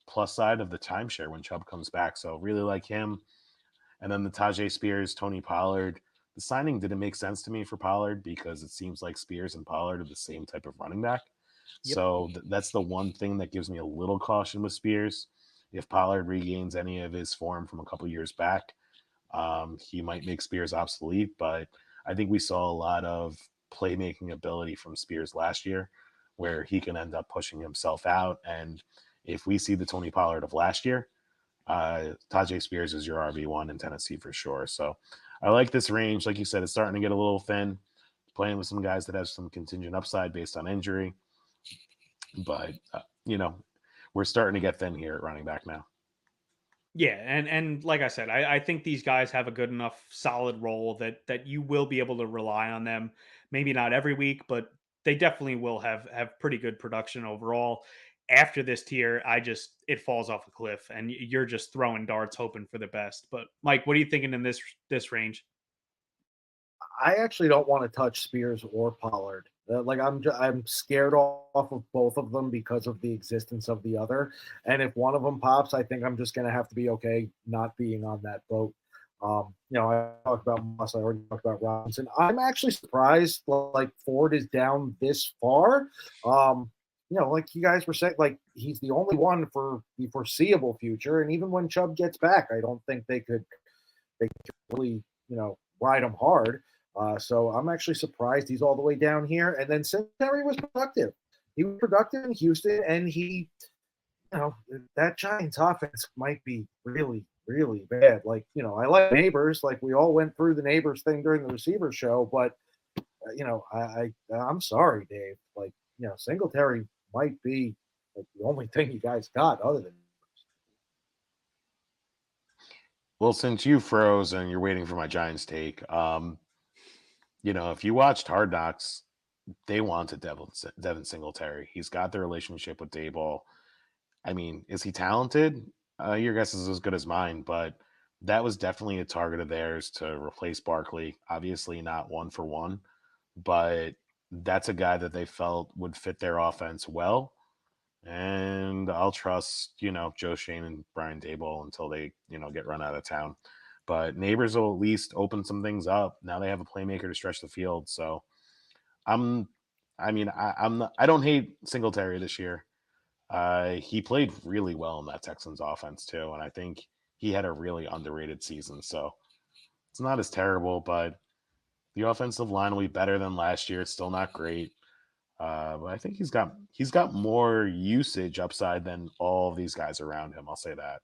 plus side of the timeshare when Chubb comes back. So really like him. And then the Tajay Spears, Tony Pollard. The signing didn't make sense to me for Pollard because it seems like Spears and Pollard are the same type of running back. Yep. So that's the one thing that gives me a little caution with Spears. If Pollard regains any of his form from a couple years back, he might make Spears obsolete. But I think we saw a lot of playmaking ability from Spears last year where he can end up pushing himself out. And if we see the Tony Pollard of last year, Tajay Spears is your RB1 in Tennessee for sure. So I like this range. Like you said, it's starting to get a little thin. Playing with some guys that have some contingent upside based on injury. But, we're starting to get thin here at running back now. Yeah, and like I said, I think these guys have a good enough solid role that you will be able to rely on them. Maybe not every week, but they definitely will have pretty good production overall. After this tier, it falls off a cliff, and you're just throwing darts, hoping for the best. But Mike, what are you thinking in this range? I actually don't want to touch Spears or Pollard. I'm scared off of both of them because of the existence of the other. And if one of them pops, I think I'm just going to have to be okay not being on that boat. I talked about Moss. I already talked about Robinson. I'm actually surprised like Ford is down this far. Like you guys were saying, like he's the only one for the foreseeable future. And even when Chubb gets back, I don't think they could really, ride him hard. So I'm actually surprised he's all the way down here. And then Singletary was productive. He was productive in Houston, and he, that Giants offense might be really, really bad. Like, I like Neighbors. Like we all went through the Neighbors thing during the receiver show, but I'm sorry, Dave. Like, Singletary might be like the only thing you guys got other than. Well, since you froze and you're waiting for my Giants take, if you watched Hard Knocks, they wanted Devin Singletary. He's got the relationship with Daboll. I mean, is he talented? Your guess is as good as mine, but that was definitely a target of theirs to replace Barkley. Obviously, not one for one, but that's a guy that they felt would fit their offense well. And I'll trust, Joe Shane and Brian Daboll until they, get run out of town. But Neighbors will at least open some things up. Now they have a playmaker to stretch the field. So I'm, I don't hate Singletary this year. He played really well in that Texans offense too, and I think he had a really underrated season. So it's not as terrible, but the offensive line will be better than last year. It's still not great, but I think he's got more usage upside than all of these guys around him. I'll say that.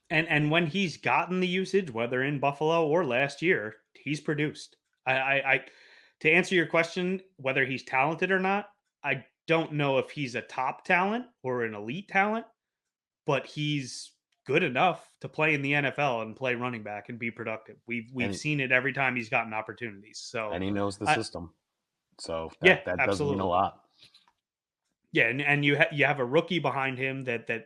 And when he's gotten the usage, whether in Buffalo or last year, he's produced. I to answer your question, whether he's talented or not, I don't know if he's a top talent or an elite talent, but he's good enough to play in the NFL and play running back and be productive. We've And seen it every time he's gotten opportunities. So and he knows the I, system, so yeah, that does mean a absolutely. lot. Yeah, and you have a rookie behind him that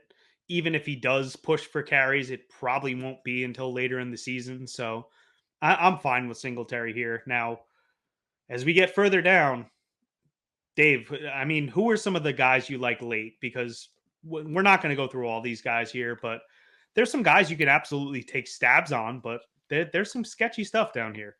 even if he does push for carries, it probably won't be until later in the season. So I'm fine with Singletary here. Now, as we get further down, Dave, I mean, who are some of the guys you like late? Because we're not going to go through all these guys here, but there's some guys you can absolutely take stabs on, but there's some sketchy stuff down here.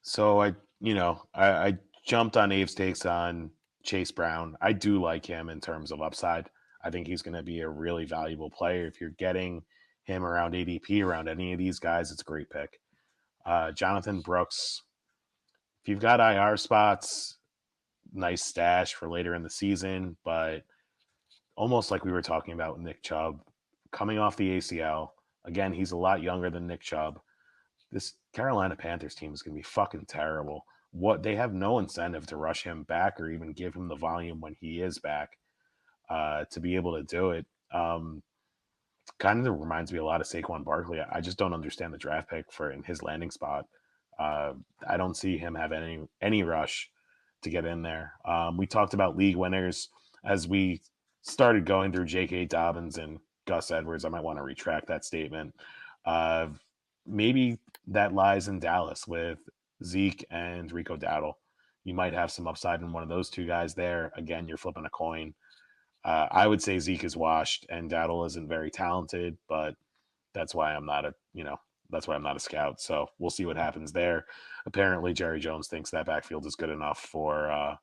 So I jumped on Abe's takes on Chase Brown. I do like him in terms of upside. I think he's going to be a really valuable player. If you're getting him around ADP, around any of these guys, it's a great pick. Jonathan Brooks, if you've got IR spots, nice stash for later in the season, but almost like we were talking about with Nick Chubb, coming off the ACL. Again, he's a lot younger than Nick Chubb. This Carolina Panthers team is going to be fucking terrible. What they have no incentive to rush him back or even give him the volume when he is back to be able to do it. Kind of reminds me a lot of Saquon Barkley. I just don't understand the draft pick for in his landing spot. I don't see him have any rush to get in there. We talked about league winners as we started going through J.K. Dobbins and Gus Edwards. I might want to retract that statement. Maybe that lies in Dallas with Zeke and Rico Dowdle. You might have some upside in one of those two guys there. Again, you're flipping a coin. I would say Zeke is washed and Dowdle isn't very talented, but that's why I'm not a scout. So we'll see what happens there. Apparently, Jerry Jones thinks that backfield is good enough for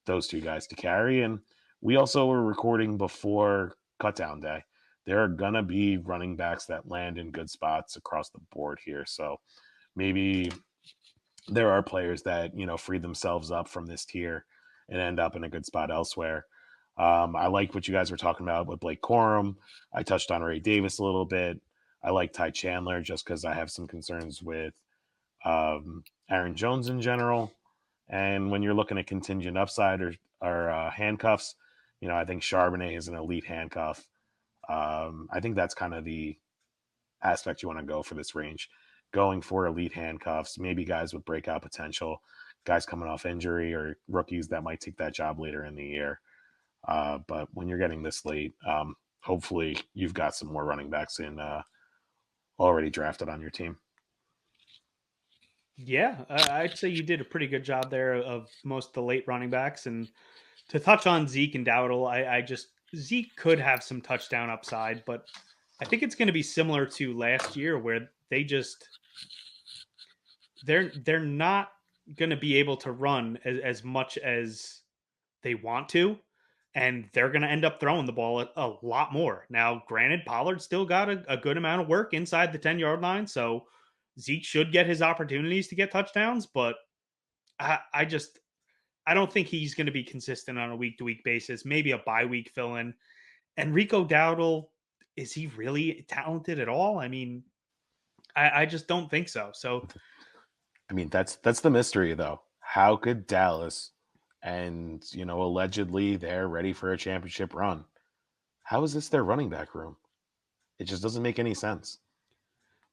those two guys to carry. And we also were recording before cutdown day. There are going to be running backs that land in good spots across the board here. So maybe there are players that, free themselves up from this tier and end up in a good spot elsewhere. I like what you guys were talking about with Blake Corum. I touched on Ray Davis a little bit. I like Ty Chandler just because I have some concerns with Aaron Jones in general. And when you're looking at contingent upside or handcuffs, I think Charbonnet is an elite handcuff. I think that's kind of the aspect you want to go for this range. Going for elite handcuffs, maybe guys with breakout potential, guys coming off injury or rookies that might take that job later in the year. But when you're getting this late, hopefully you've got some more running backs in already drafted on your team. Yeah, I'd say you did a pretty good job there of most of the late running backs. And to touch on Zeke and Dowdle, Zeke could have some touchdown upside, but I think it's going to be similar to last year where they're not going to be able to run as much as they want to, and they're going to end up throwing the ball a lot more. Now, granted, Pollard still got a good amount of work inside the 10-yard line, so Zeke should get his opportunities to get touchdowns, but I don't think he's going to be consistent on a week-to-week basis. Maybe a bye week fill-in. And Rico Dowdle, is he really talented at all? I mean, I just don't think so. So, I mean, that's the mystery, though. How could Dallas, and allegedly they're ready for a championship run, how is this their running back room? It just doesn't make any sense.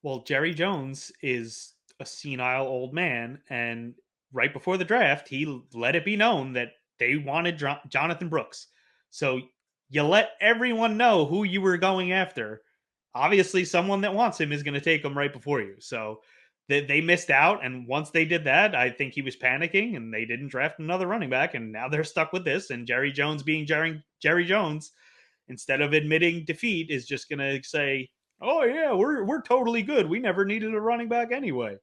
well, Jerry Jones is a senile old man, and right before the draft, he let it be known that they wanted Jonathan Brooks. So You let everyone know who you were going after. Obviously, someone that wants him is going to take him right before you. So they missed out. And once they did that, I think he was panicking and they didn't draft another running back. And now they're stuck with this. And Jerry Jones being Jerry Jones, instead of admitting defeat, is just going to say, oh, yeah, we're totally good. We never needed a running back anyway.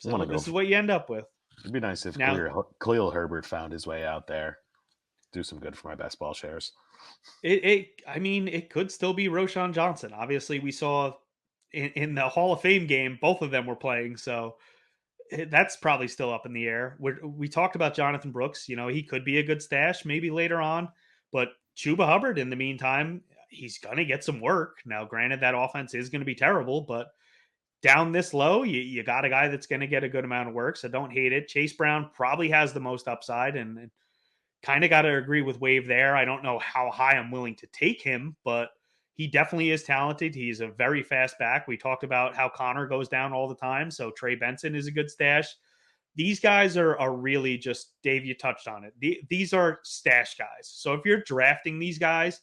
So this is what you end up with. It'd be nice if Khalil Herbert found his way out there. Do some good for my best ball shares. It could still be Roschon Johnson. Obviously, we saw in the Hall of Fame game, both of them were playing. So that's probably still up in the air. We talked about Jonathan Brooks. He could be a good stash maybe later on. But Chuba Hubbard, in the meantime, he's going to get some work. Now, granted, that offense is going to be terrible, but down this low, you got a guy that's going to get a good amount of work. So don't hate it. Chase Brown probably has the most upside, and kind of got to agree with Wave there. I don't know how high I'm willing to take him, but he definitely is talented. He's a very fast back. We talked about how Connor goes down all the time. So Trey Benson is a good stash. These guys are really just, Dave, you touched on it. These are stash guys. So if you're drafting these guys,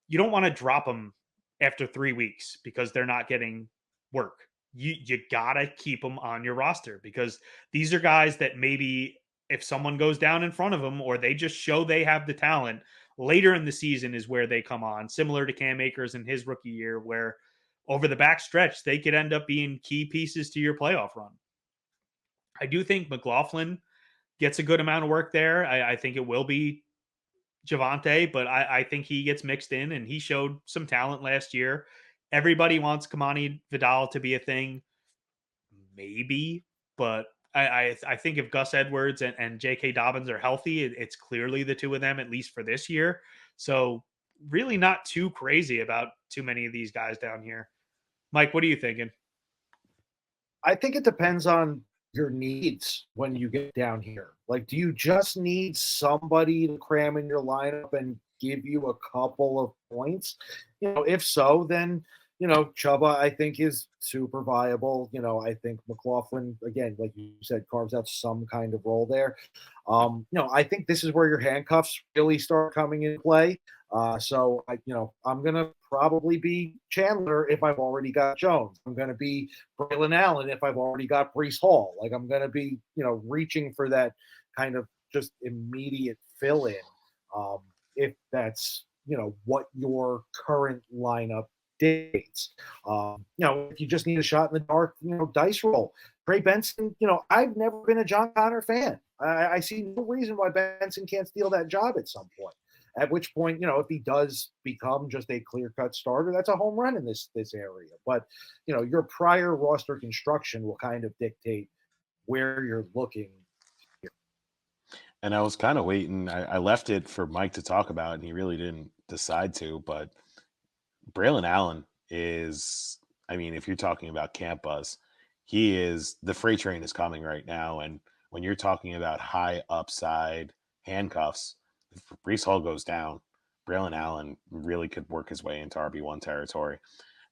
you don't want to drop them after 3 weeks because they're not getting work. You got to keep them on your roster because these are guys that maybe if someone goes down in front of them or they just show they have the talent, later in the season is where they come on, similar to Cam Akers in his rookie year, where over the back stretch, they could end up being key pieces to your playoff run. I do think McLaughlin gets a good amount of work there. I think it will be Javonte, but I think he gets mixed in, and he showed some talent last year. Everybody wants Kamani Vidal to be a thing. Maybe, but I think if Gus Edwards and J.K. Dobbins are healthy, it's clearly the two of them, at least for this year. So really not too crazy about too many of these guys down here. Mike, what are you thinking? I think it depends on your needs when you get down here. Like, do you just need somebody to cram in your lineup and give you a couple of points? If so, then Chuba, I think, is super viable. I think McLaughlin, again, like you said, carves out some kind of role there. I think this is where your handcuffs really start coming into play. So I'm going to probably be Chandler if I've already got Jones. I'm going to be Braylon Allen if I've already got Breece Hall. Like, I'm going to be, reaching for that kind of just immediate fill-in. If that's, what your current lineup dates. If you just need a shot in the dark, dice roll. Trey Benson, I've never been a John Connor fan. I see no reason why Benson can't steal that job at some point. At which point, if he does become just a clear-cut starter, that's a home run in this area. But, your prior roster construction will kind of dictate where you're looking. And I was kind of waiting. I left it for Mike to talk about, and he really didn't decide to. But Braylon Allen is, if you're talking about camp buzz, he is, the freight train is coming right now. And when you're talking about high upside handcuffs, if Breece Hall goes down, Braylon Allen really could work his way into RB1 territory.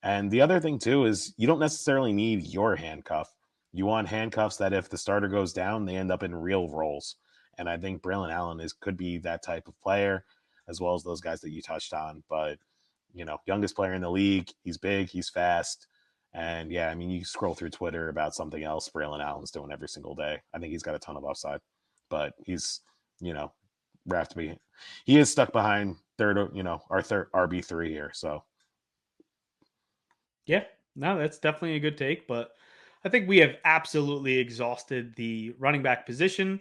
And the other thing, too, is you don't necessarily need your handcuff. You want handcuffs that if the starter goes down, they end up in real roles. And I think Braylon Allen could be that type of player, as well as those guys that you touched on. But, youngest player in the league. He's big. He's fast. And, yeah, you scroll through Twitter about something else Braylon Allen's doing every single day. I think he's got a ton of upside. But he's, he is stuck behind our third RB3 here. So, yeah, no, that's definitely a good take. But I think we have absolutely exhausted the running back position.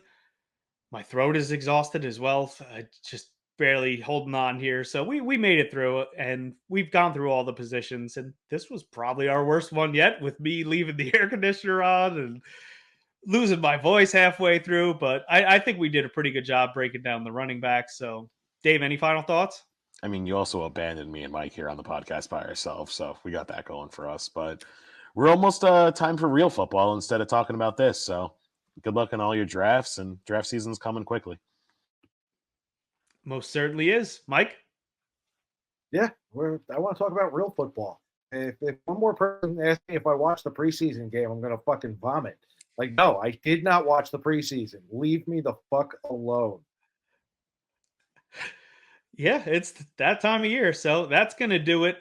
My throat is exhausted as well. I just barely holding on here. So we made it through it, and we've gone through all the positions. And this was probably our worst one yet, with me leaving the air conditioner on and losing my voice halfway through. But I think we did a pretty good job breaking down the running backs. So, Dave, any final thoughts? You also abandoned me and Mike here on the podcast by ourselves. So we got that going for us. But we're almost time for real football instead of talking about this. So good luck in all your drafts, and draft season's coming quickly. Most certainly is. Mike? Yeah, I want to talk about real football. If one more person asks me if I watched the preseason game, I'm going to fucking vomit. Like, no, I did not watch the preseason. Leave me the fuck alone. Yeah, it's that time of year. So that's going to do it.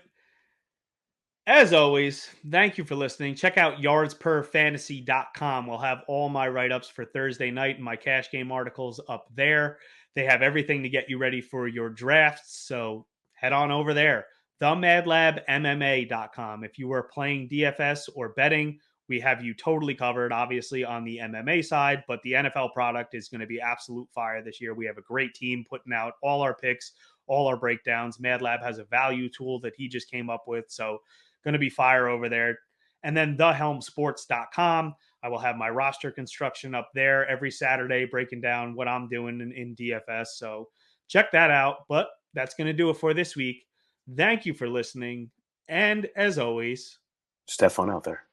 As always, thank you for listening. Check out yardsperfantasy.com. We'll have all my write-ups for Thursday night and my cash game articles up there. They have everything to get you ready for your drafts. So head on over there. TheMadLabMMA.com. If you are playing DFS or betting, we have you totally covered, obviously, on the MMA side, but the NFL product is going to be absolute fire this year. We have a great team putting out all our picks, all our breakdowns. Mad Lab has a value tool that he just came up with. So going to be fire over there. And then theHelmSports.com. I will have my roster construction up there every Saturday, breaking down what I'm doing in DFS. So check that out. But that's going to do it for this week. Thank you for listening. And as always, Just have fun out there.